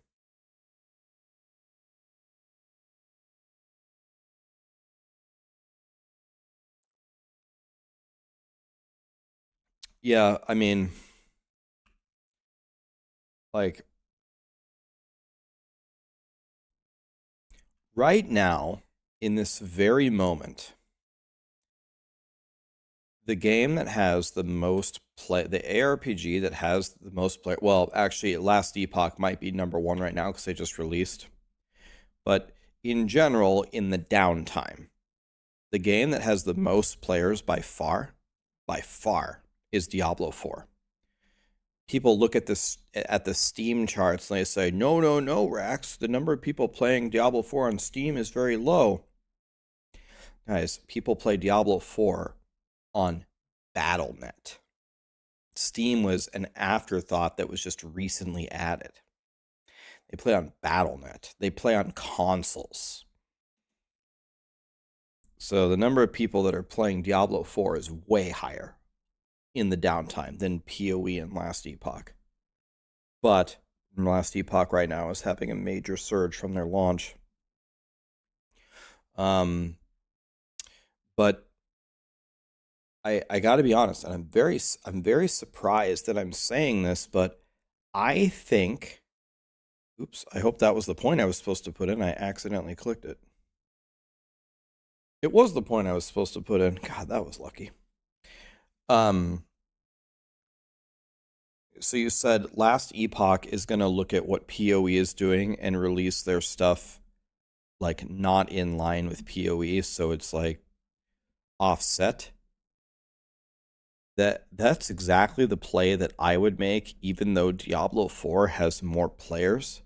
Yeah, I mean, like, right now, in this very moment, the game that has the most play, the ARPG that has the most play, well, actually, Last Epoch might be number one right now because they just released. But in general, in the downtime, the game that has the most players by far, is Diablo 4. People look at this at the Steam charts and they say, no, Rax, the number of people playing Diablo 4 on Steam is very low. Guys, people play Diablo 4 on Battle.net. Steam was an afterthought that was just recently added. They play on Battle.net. They play on consoles. So the number of people that are playing Diablo 4 is way higher in the downtime than PoE and Last Epoch. But Last Epoch right now is having a major surge from their launch. But I got to be honest, and I'm very surprised that I'm saying this, but I think, oops, I hope that was the point I was supposed to put in. I accidentally clicked it. It was the point I was supposed to put in. God, that was lucky. So you said Last Epoch is going to look at what PoE is doing and release their stuff like not in line with PoE, so it's like offset. That's exactly the play that I would make, even though Diablo 4 has more players.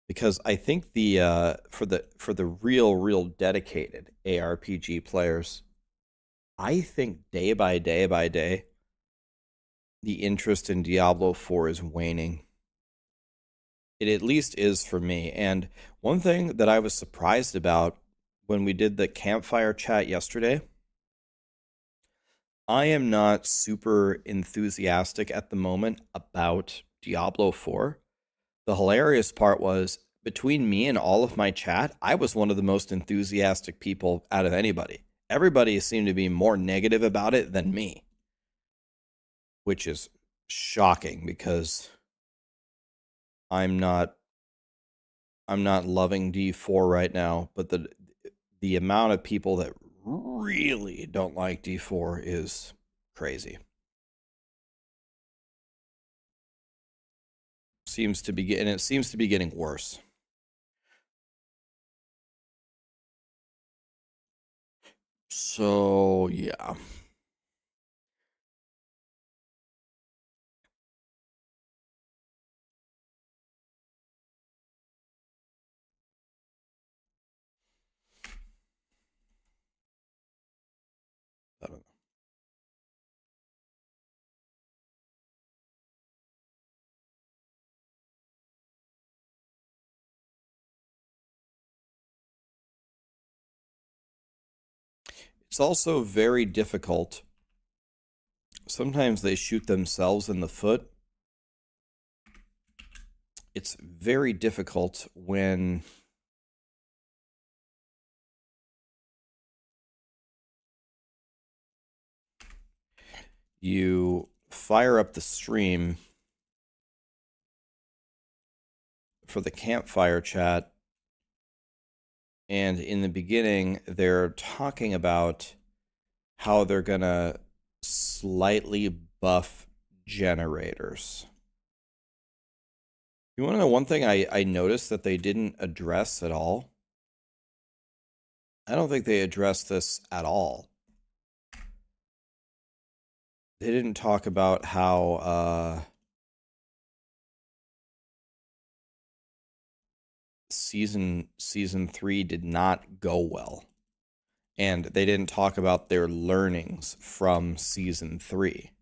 Because I think the for the real dedicated ARPG players, I think day by day, the interest in Diablo 4 is waning. It at least is for me. And one thing that I was surprised about when we did the campfire chat yesterday, I am not super enthusiastic at the moment about Diablo 4. The hilarious part was, between me and all of my chat, I was one of the most enthusiastic people out of anybody. Everybody seemed to be more negative about it than me, which is shocking because I'm not loving D4 right now, but the amount of people that really don't like D4 is crazy. It seems to be getting worse. So, yeah. I don't know. It's also very difficult. Sometimes they shoot themselves in the foot. It's very difficult when you fire up the stream for the campfire chat, and in the beginning they're talking about how they're gonna slightly buff generators. You want to know one thing I noticed that they didn't address at all? I don't think they addressed this at all. They didn't talk about how season 3 did not go well. And they didn't talk about their learnings from season 3.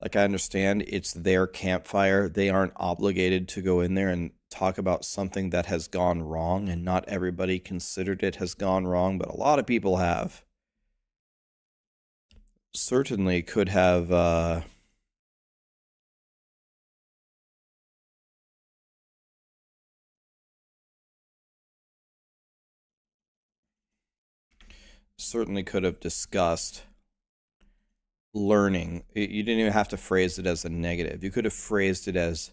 Like, I understand it's their campfire. They aren't obligated to go in there and talk about something that has gone wrong, and not everybody considered it has gone wrong, but a lot of people have. Certainly could have discussed learning. You didn't even have to phrase it as a negative. You could have phrased it as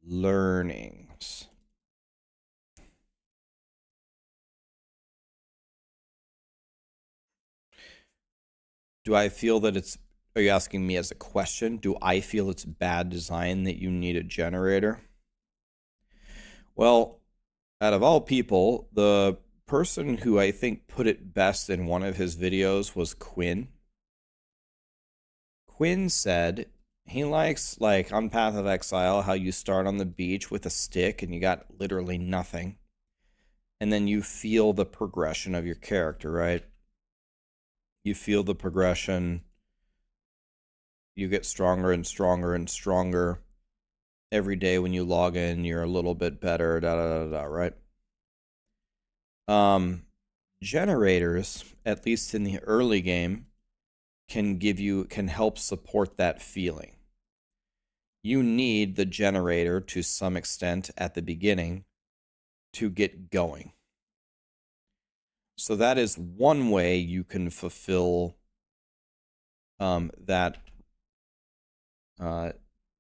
learnings. Do I feel that it's... Are you asking me as a question? Do I feel it's bad design that you need a generator? Well, out of all people, the person who I think put it best in one of his videos was Quinn. Quinn said he likes, like, on Path of Exile, how you start on the beach with a stick and you got literally nothing. and then you feel the progression of your character, right? You feel the progression. You get stronger and stronger and stronger. Every day when you log in, you're a little bit better, right? Generators, at least in the early game, can help support that feeling. You need the generator to some extent at the beginning to get going. So that is one way you can fulfill that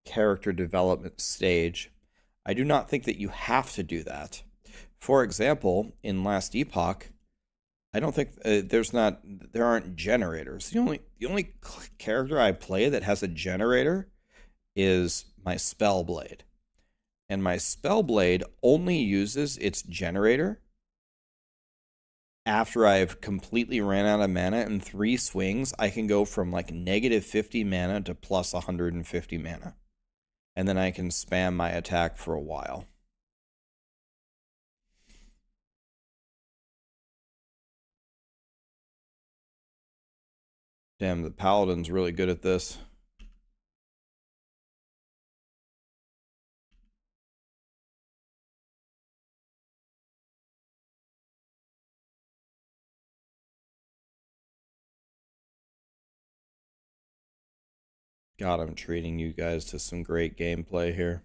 character development stage. I do not think that you have to do that. For example, in last Epoch, I don't think there aren't generators. The only character I play that has a generator is my Spellblade. And my Spellblade only uses its generator after I've completely ran out of mana. In 3 swings, I can go from like negative 50 mana to plus 150 mana. And then I can spam my attack for a while. Damn, the Paladin's really good at this. God, I'm treating you guys to some great gameplay here.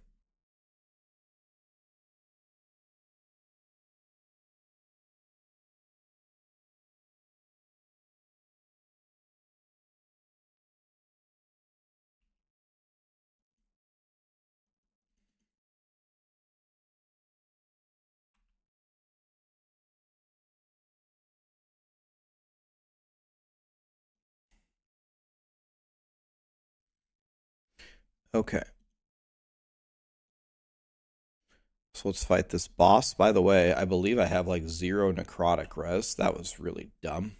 Okay. So let's fight this boss. By the way, I believe I have like 0 necrotic res. That was really dumb.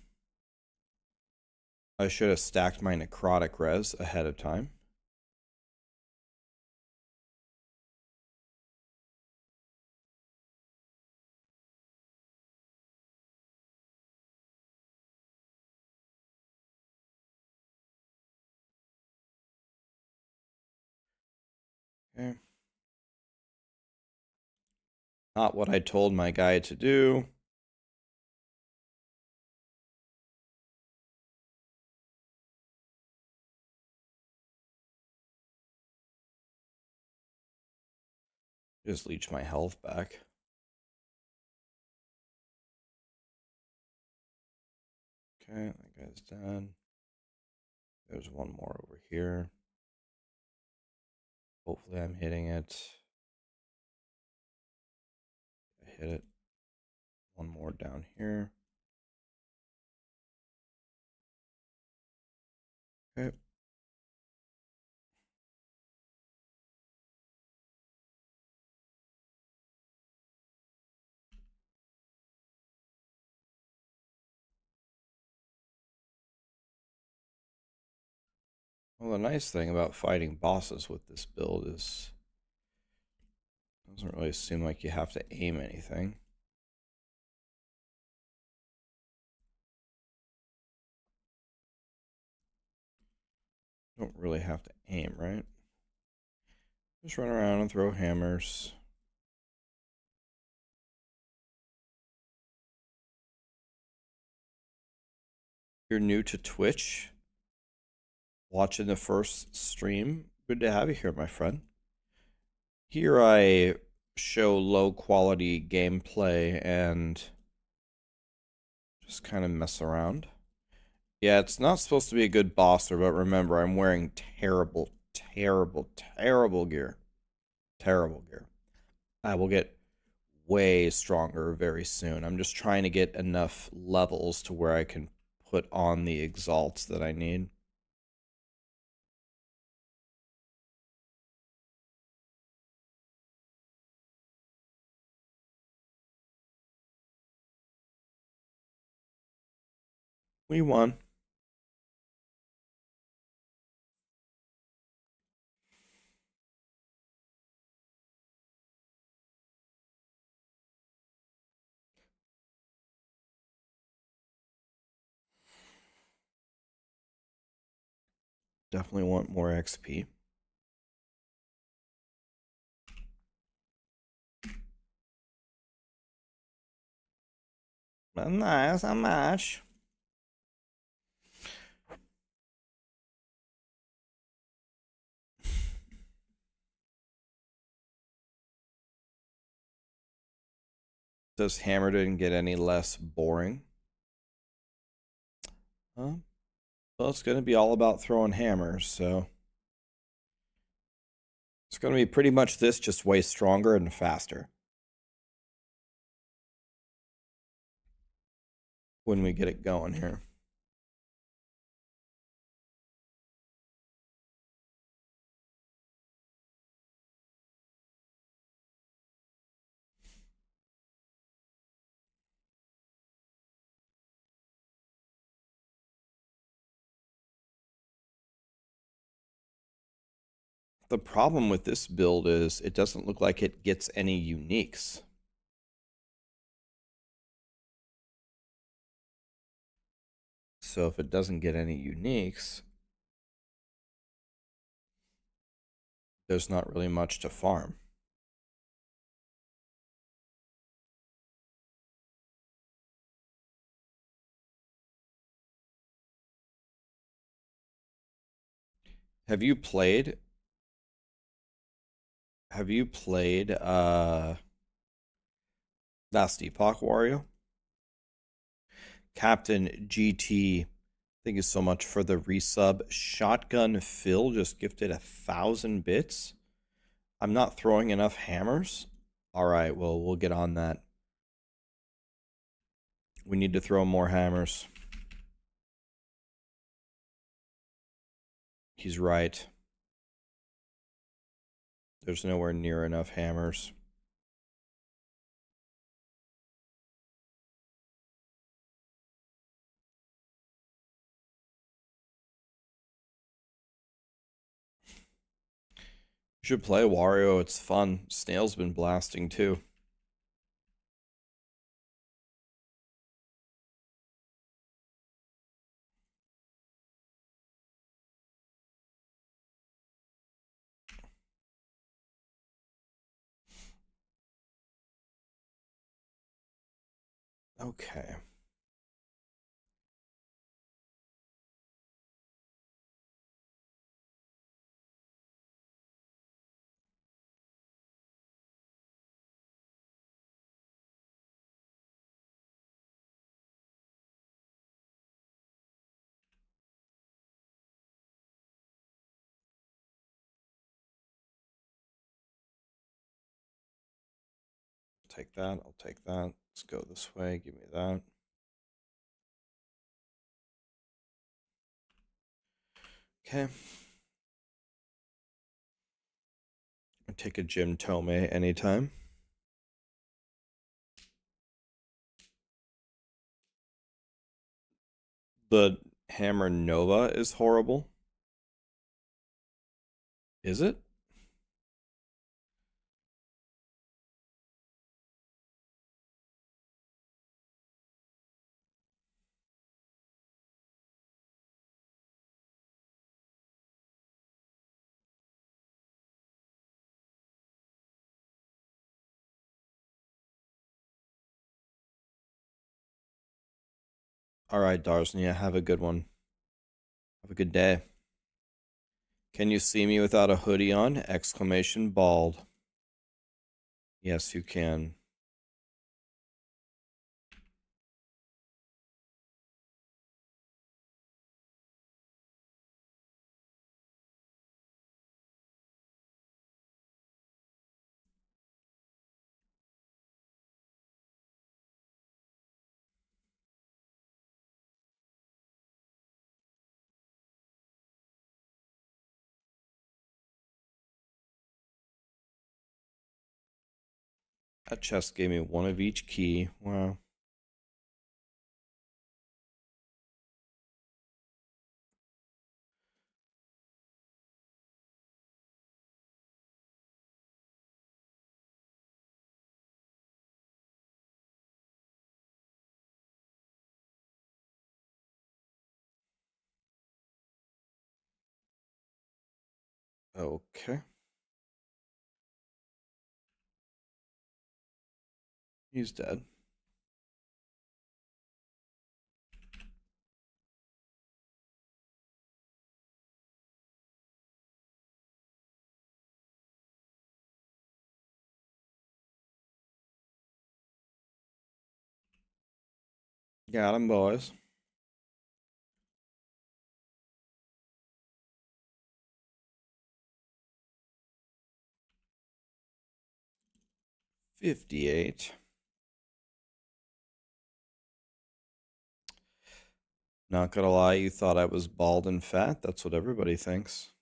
I should have stacked my necrotic res ahead of time. Okay. Not what I told my guy to do. Just leech my health back. Okay, that guy's done. There's one more over here. Hopefully I'm hitting it. I hit it. One more down here. Okay. Well, the nice thing about fighting bosses with this build is it doesn't really seem like you have to aim anything. Don't really have to aim, right? Just run around and throw hammers. You're new to Twitch, watching the first stream. Good to have you here, my friend. Here I show low quality gameplay and just kind of mess around. Yeah, it's not supposed to be a good bosser, but remember, I'm wearing terrible, terrible, terrible gear. Terrible gear. I will get way stronger very soon. I'm just trying to get enough levels to where I can put on the exalts that I need. We won. Definitely want more XP. Nice, how much? Does Hammerden get any less boring? Well, it's going to be all about throwing hammers, so it's going to be pretty much this, just way stronger and faster when we get it going here. The problem with this build is it doesn't look like it gets any uniques. So if it doesn't get any uniques, there's not really much to farm. Have you played Vast Epoch Wario? Captain GT, thank you so much for the resub. Shotgun Phil just gifted 1,000 bits. I'm not throwing enough hammers. All right, well, we'll get on that. We need to throw more hammers. He's right. There's nowhere near enough hammers. You should play Wario. It's fun. Snail's been blasting too. Okay. Take that. I'll take that. Let's go this way. Give me that. Okay. I'll take a Jim Tomei anytime. The Hammer Nova is horrible. Is it? All right, Darsnia, have a good one. Have a good day. Can you see me without a hoodie on? Exclamation bald. Yes, you can. That chest gave me one of each key. Wow. Okay. He's dead. Got him, boys. $58. Not gonna lie, you thought I was bald and fat? That's what everybody thinks.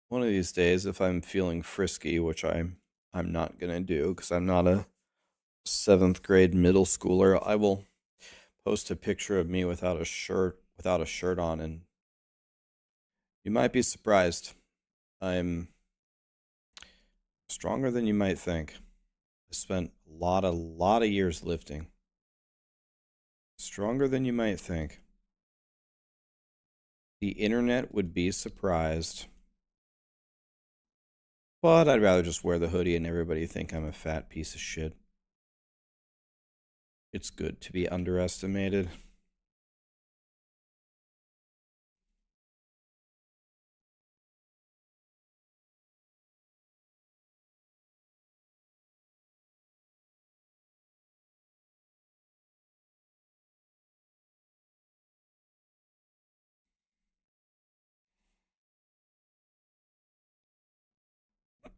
One of these days, if I'm feeling frisky, which I'm not gonna do because I'm not a 7th grade middle schooler, I will post a picture of me without a shirt on, and you might be surprised. I'm stronger than you might think. I spent a lot of years lifting. Stronger than you might think. The internet would be surprised. But I'd rather just wear the hoodie and everybody think I'm a fat piece of shit. It's good to be underestimated.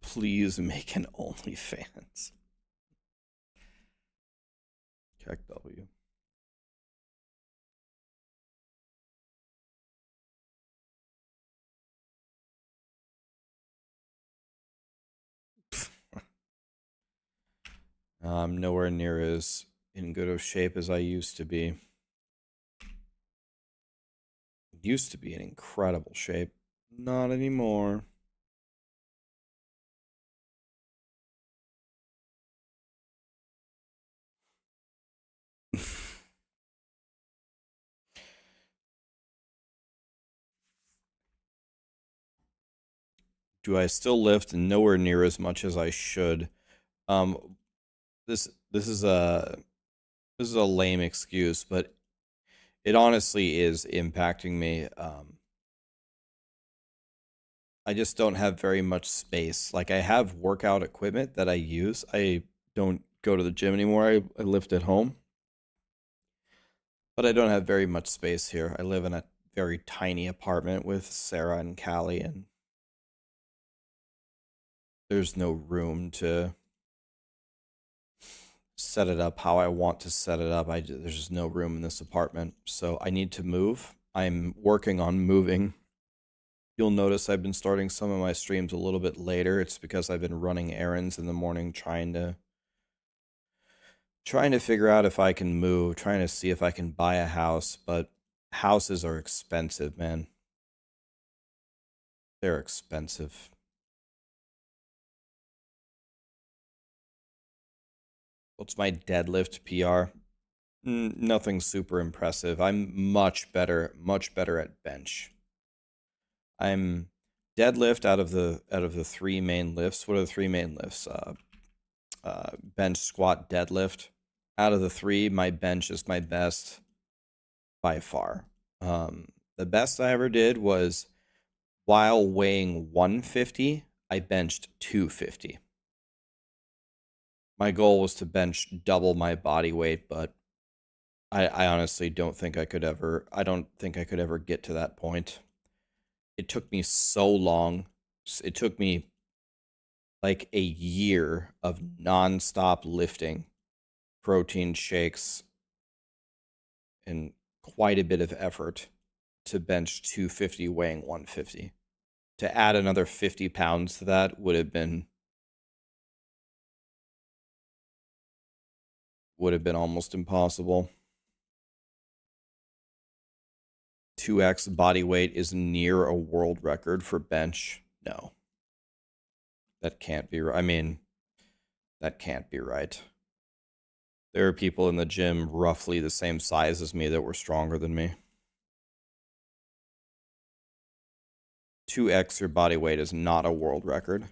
Please make an OnlyFans. Check W. I'm nowhere near as in good of shape as I used to be. Used to be in incredible shape. Not anymore. Do I still lift? Nowhere near as much as I should. Um, this is a lame excuse, but it honestly is impacting me. I just don't have very much space. Like, I have workout equipment that I use. I don't go to the gym anymore. I lift at home. But I don't have very much space here. I live in a very tiny apartment with Sarah and Callie, and there's no room to set it up how I want to set it up. There's just no room in this apartment. So I need to move. I'm working on moving. You'll notice I've been starting some of my streams a little bit later. It's because I've been running errands in the morning trying to figure out if I can move, trying to see if I can buy a house, but houses are expensive, man. They're expensive. What's my deadlift PR? Nothing super impressive. I'm much better at bench. I'm deadlift out of the three main lifts. What are the three main lifts? Bench, squat, deadlift. Out of the three, my bench is my best by far. The best I ever did was while weighing 150, I benched 250. My goal was to bench double my body weight, but I honestly don't think I could ever get to that point. It took me so long. It took me like a year of nonstop lifting, protein shakes, and quite a bit of effort to bench 250 weighing 150. To add another 50 pounds to that would have been almost impossible. 2x body weight is near a world record for bench. No. That can't be right. I mean, that can't be right. There are people in the gym roughly the same size as me that were stronger than me. 2x your body weight is not a world record.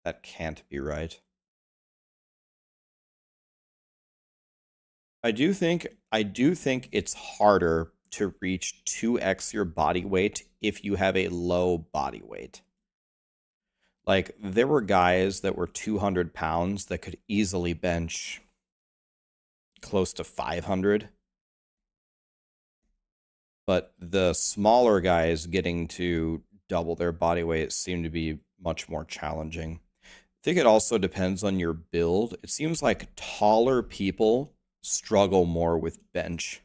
That can't be right. I do think it's harder to reach 2x your body weight if you have a low body weight. Like, there were guys that were 200 pounds that could easily bench close to 500. But the smaller guys getting to double their body weight seem to be much more challenging. I think it also depends on your build. It seems like taller people struggle more with bench.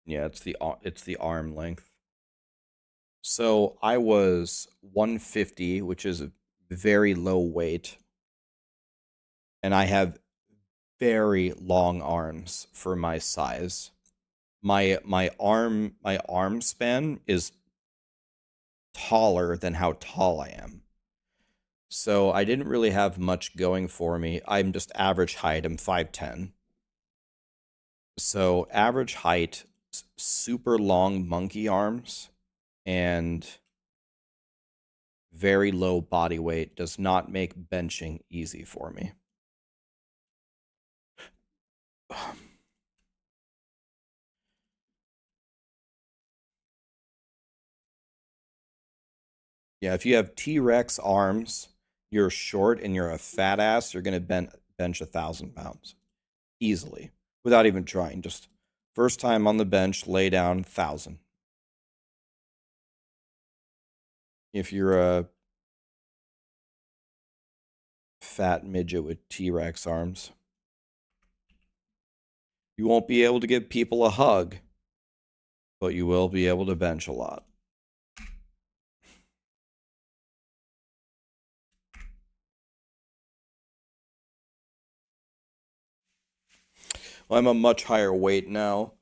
Yeah, it's the arm length. So I was 150, which is a very low weight, and I have very long arms for my size. My arm span is taller than how tall I am. So I didn't really have much going for me. I'm just average height. I'm 5'10". So average height, super long monkey arms, and very low body weight does not make benching easy for me. Yeah, if you have T-Rex arms, you're short and you're a fat ass, you're gonna bench 1,000 pounds easily without even trying. Just first time on the bench, lay down 1,000. If you're a fat midget with T-Rex arms, you won't be able to give people a hug, but you will be able to bench a lot. Well, I'm a much higher weight now.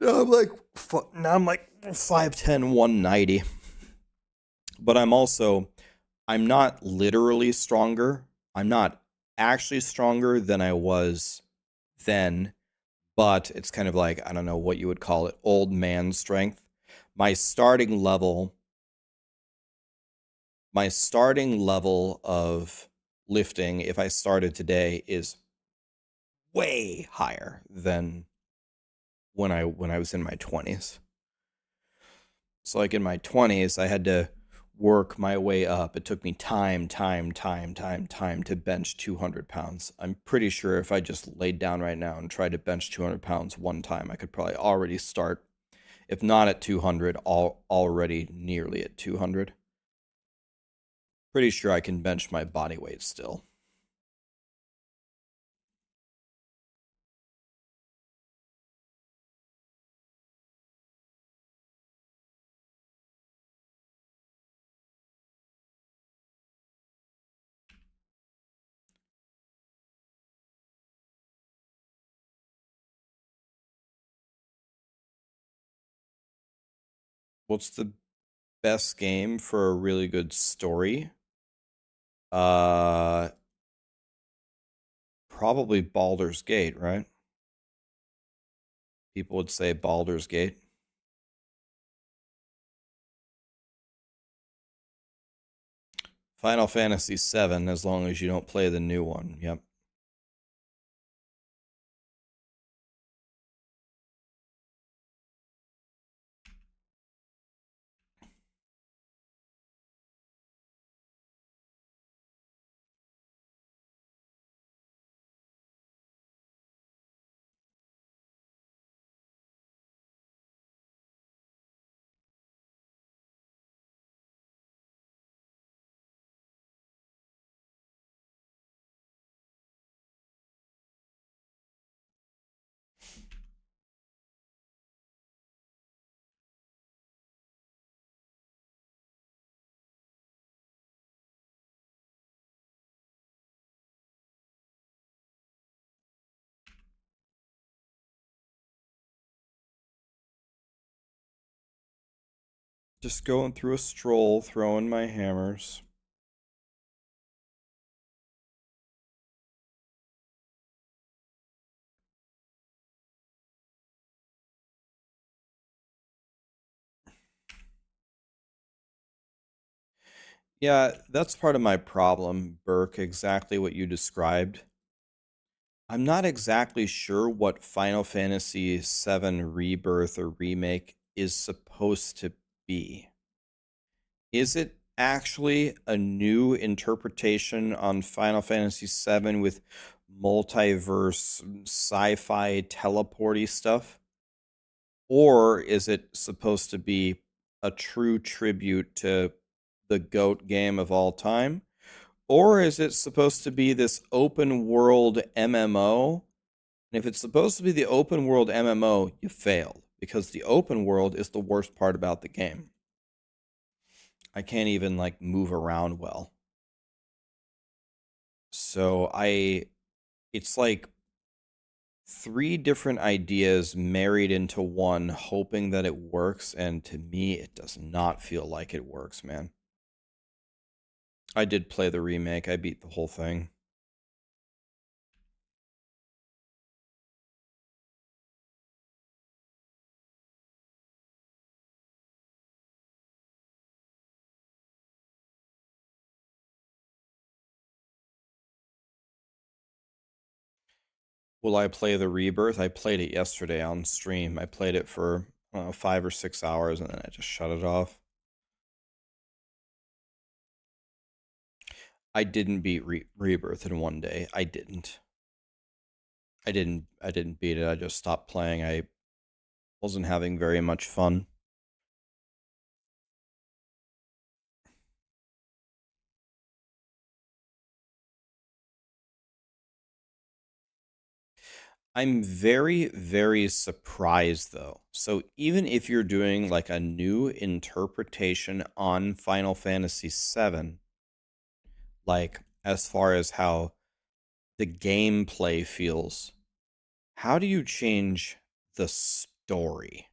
Now I'm like 5'10", 190. But I'm not literally stronger. I'm not actually stronger than I was then, but it's kind of like, I don't know what you would call it, old man strength. My starting level of lifting, if I started today, is way higher than when I was in my 20s. So like in my 20s, I had to work my way up. It took me time to bench 200 pounds. I'm pretty sure if I just laid down right now and tried to bench 200 pounds one time, I could probably already start, if not at 200, already nearly at 200. Pretty sure I can bench my body weight still. What's the best game for a really good story? Uh, Probably Baldur's Gate, right? People would say Baldur's Gate. Final Fantasy VII, as long as you don't play the new one. Yep. Just going through a stroll, throwing my hammers. Yeah, that's part of my problem, Burke, exactly what you described. I'm not exactly sure what Final Fantasy VII Rebirth or Remake is supposed to be. Is it actually a new interpretation on Final Fantasy VII with multiverse sci-fi teleporty stuff? Or is it supposed to be a true tribute to the GOAT game of all time? Or is it supposed to be this open world MMO? And if it's supposed to be the open world MMO, you failed because the open world is the worst part about the game. I can't even like move around well. So it's like three different ideas married into one, hoping that it works. And to me, it does not feel like it works, man. I did play the remake, I beat the whole thing. Will I play the Rebirth? I played it yesterday on stream. I played it for 5 or 6 hours and then I just shut it off. I didn't beat Rebirth in one day. I didn't. I didn't beat it. I just stopped playing. I wasn't having very much fun. I'm very, very surprised though. So even if you're doing like a new interpretation on Final Fantasy VII, like as far as how the gameplay feels, how do you change the story?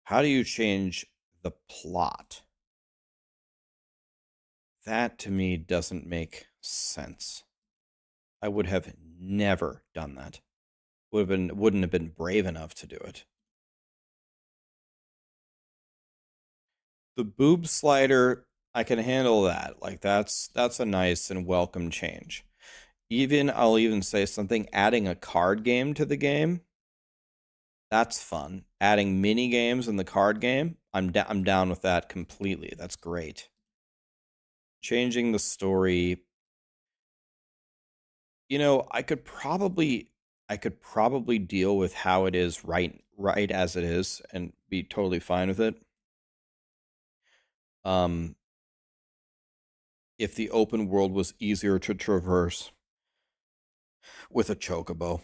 How do you change the plot? That to me doesn't make sense. I would have never done that. Wouldn't have been brave enough to do it. The boob slider, I can handle that. Like that's a nice and welcome change. Even I'll even say something adding a card game to the game, that's fun. Adding mini games in the card game, I'm down with that completely. That's great. Changing the story, I could probably deal with how it is right as it is and be totally fine with it. Um if the open world was easier to traverse with a chocobo.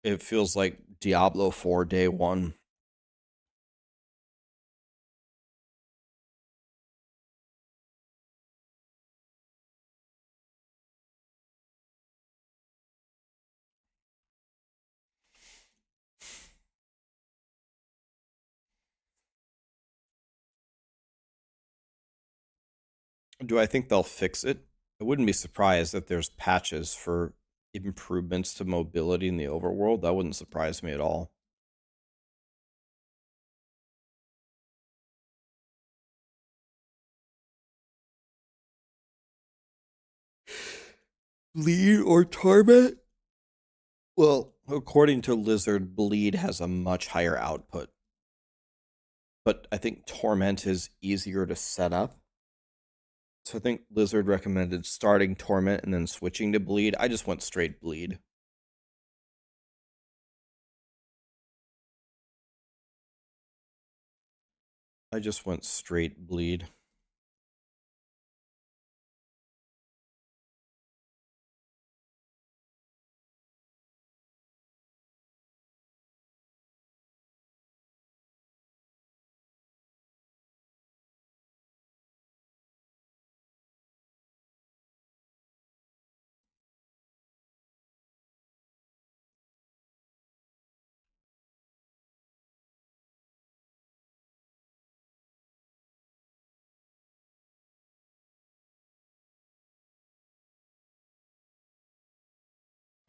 It feels like Diablo 4 day 1. Do I think they'll fix it? I wouldn't be surprised if there's patches for improvements to mobility in the overworld. That wouldn't surprise me at all. Bleed or Torment? Well, according to Lizard, Bleed has a much higher output, but I think Torment is easier to set up. So I think Lizard recommended starting Torment and then switching to Bleed. I just went straight Bleed. I just went straight Bleed.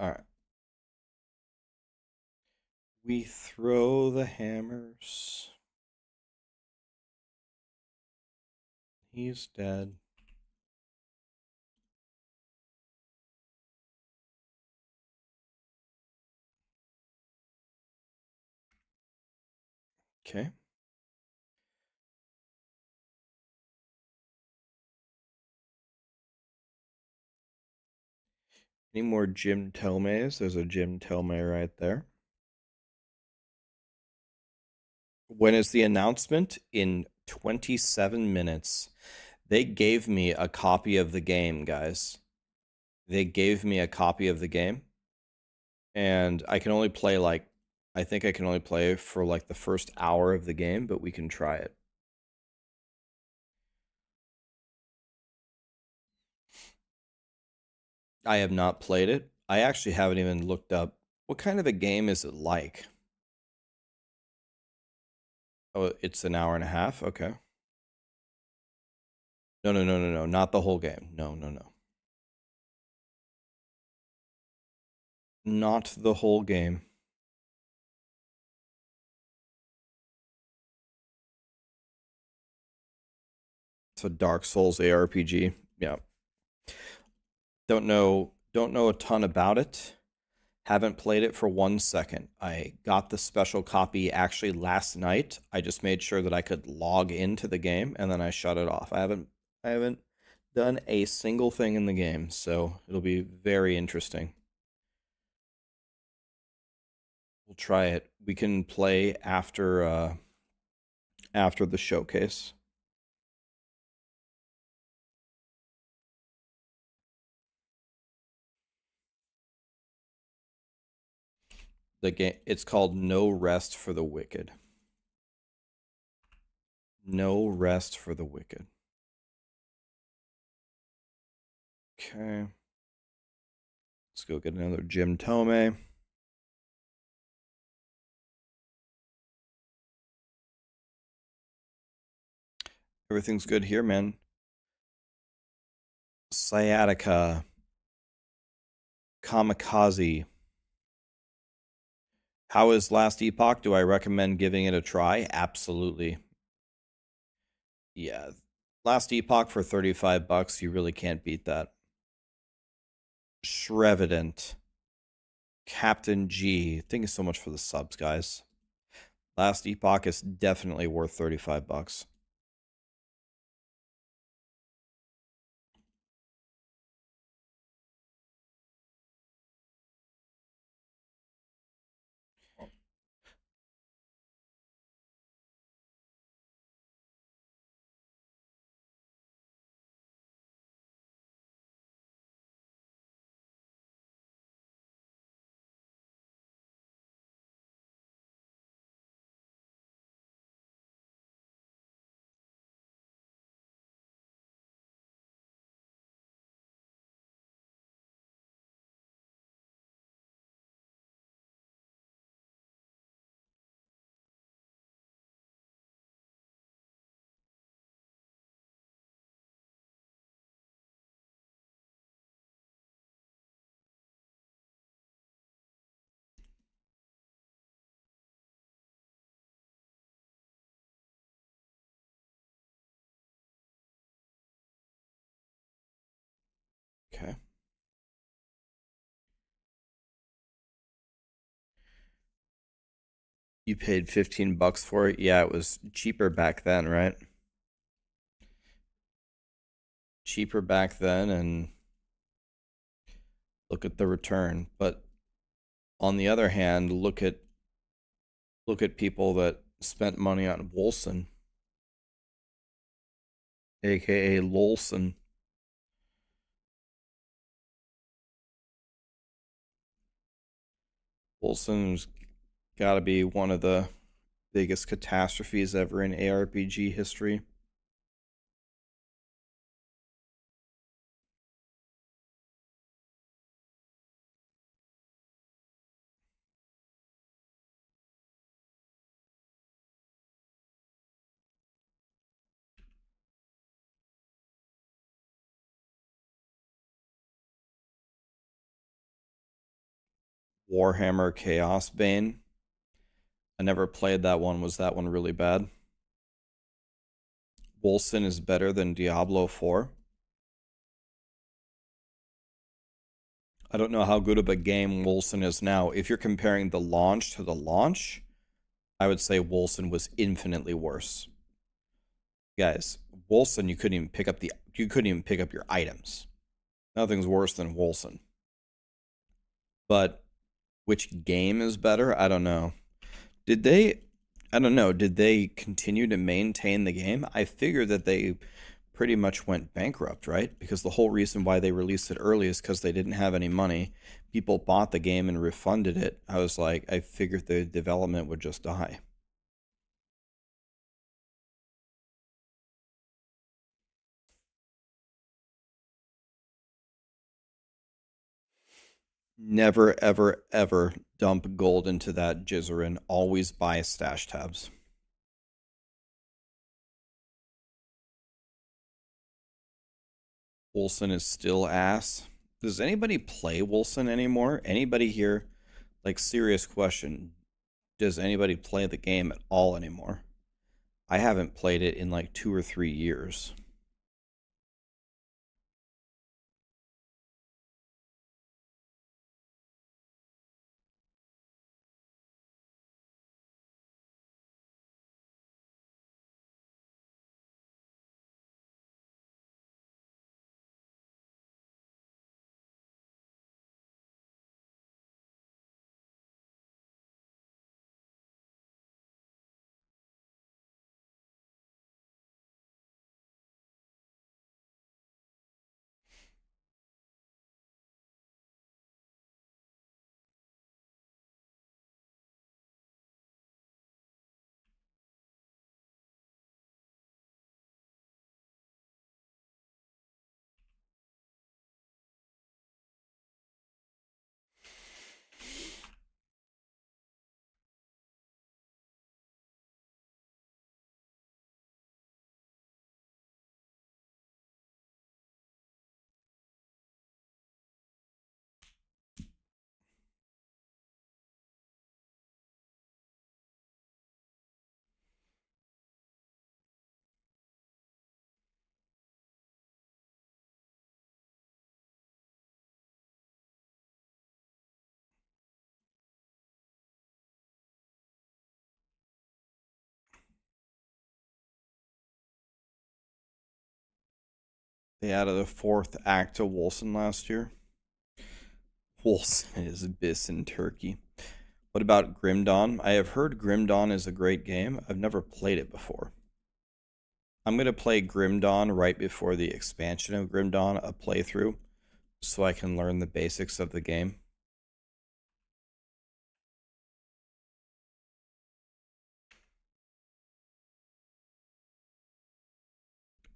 All right. We throw the hammers. He's dead. Okay. Any more Jim Tomes? There's a Jim Tome right there. When is the announcement? In 27 minutes. They gave me a copy of the game, guys. They gave me a copy of the game. And I can only play I think I can only play for like the first hour of the game, but we can try it. I have not played it. I actually haven't even looked up what kind of a game is it like. Oh, it's an hour and a half. Okay. No, no, no, no, no, not the whole game. No, no, no. Not the whole game. It's a Dark Souls ARPG. Yeah. Don't know a ton about it. Haven't played it for 1 second. I got the special copy actually last night. I just made sure that I could log into the game and then I shut it off. I haven't done a single thing in the game, so it'll be very interesting. We'll try it. We can play after the showcase. The game, it's called No Rest for the Wicked. No Rest for the Wicked. Okay. Let's go get another Jim Tome. Everything's good here, man. Sciatica. Kamikaze. How is Last Epoch? Do I recommend giving it a try? Absolutely. Yeah. Last Epoch for 35 bucks, you really can't beat that. Shrevident. Captain G. Thank you so much for the subs, guys. Last Epoch is definitely worth 35 bucks. Okay. You paid 15 bucks for it? Yeah, it was cheaper back then, right? Cheaper back then, and look at the return. But on the other hand, look at people that spent money on Wolson, aka Lolson. Wolson's got to be one of the biggest catastrophes ever in ARPG history. Warhammer Chaos Bane. I never played that one. Was that one really bad? Wolcen is better than Diablo 4. I don't know how good of a game Wolcen is now. If you're comparing the launch to the launch, I would say Wolcen was infinitely worse. Guys, Wolcen you couldn't even pick up your items. Nothing's worse than Wolcen. But which game is better? I don't know. Did they continue to maintain the game? I figured that they pretty much went bankrupt, right? Because the whole reason why they released it early is because they didn't have any money. People bought the game and refunded it. I was like, I figured the development would just die. Never, ever, ever dump gold into that Jizzarin. Always buy stash tabs. Wolcen is still ass. Does anybody play Wolcen anymore? Anybody here? Like, serious question. Does anybody play the game at all anymore? I haven't played it in like 2 or 3 years. They added a 4th act to Wolcen last year. Wolcen is Biss in Turkey. What about Grim Dawn? I have heard Grim Dawn is a great game. I've never played it before. I'm going to play Grim Dawn right before the expansion of Grim Dawn, a playthrough, so I can learn the basics of the game.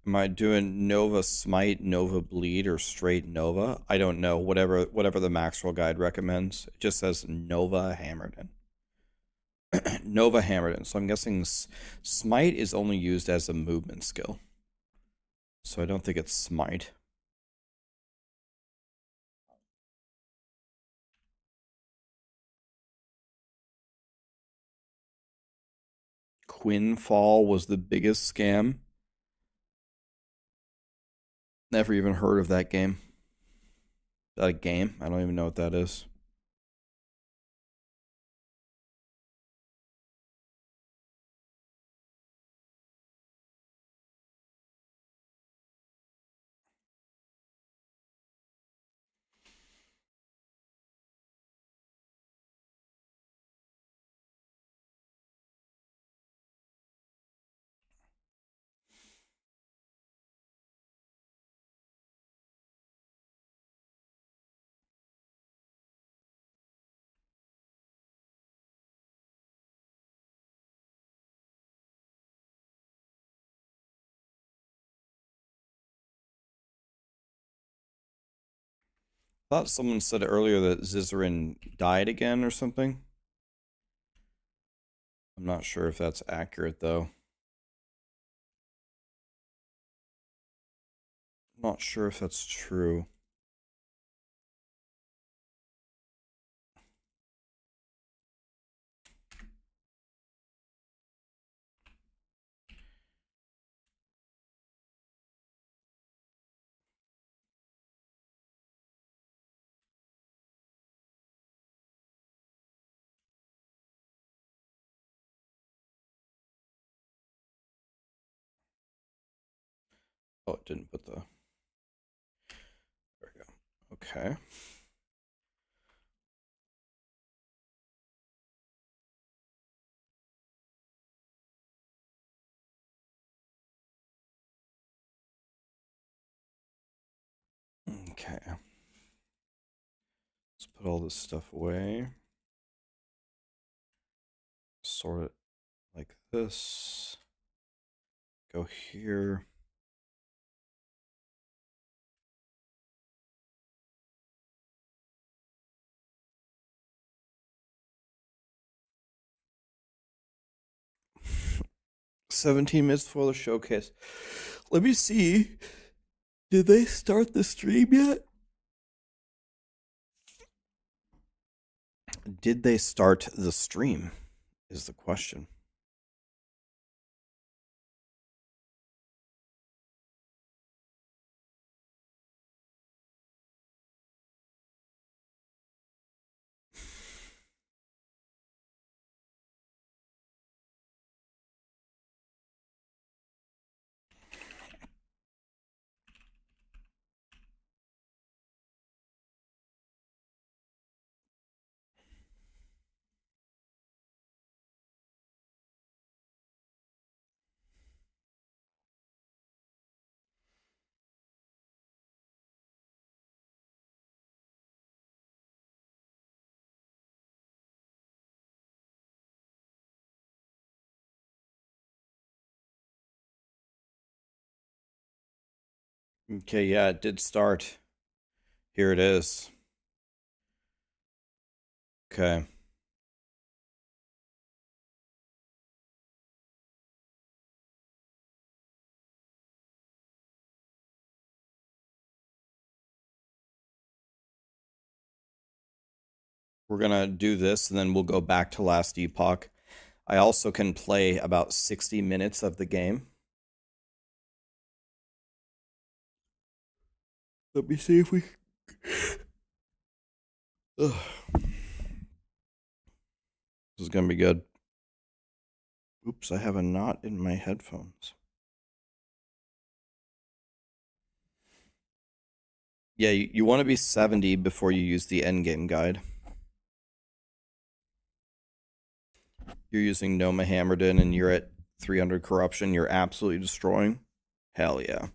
Am I doing Nova Smite, Nova Bleed, or straight Nova? I don't know. Whatever the Maxroll guide recommends. It just says Nova Hammerden. Nova Hammerden. So I'm guessing Smite is only used as a movement skill. So I don't think it's Smite. Quinfall was the biggest scam. Never even heard of that game. Is that a game? I don't even know what that is. I thought someone said earlier that Zizarin died again or something. I'm not sure if that's accurate though. I'm not sure if that's true. Oh, it didn't put the... There we go. Okay. Okay. Let's put all this stuff away. Sort it like this. Go here. "17 minutes before the showcase." Let me see. Did they start the stream yet? Did they start the stream? Is the question. Okay, yeah, it did start. Here it is. Okay. We're gonna do this and then we'll go back to last Epoch. I also can play about 60 minutes of the game. Let me see if we... Ugh. This is gonna be good. Oops, I have a knot in my headphones. Yeah, you want to be 70 before you use the endgame guide. You're using Noma Hammerden and you're at 300 corruption. You're absolutely destroying. Hell yeah.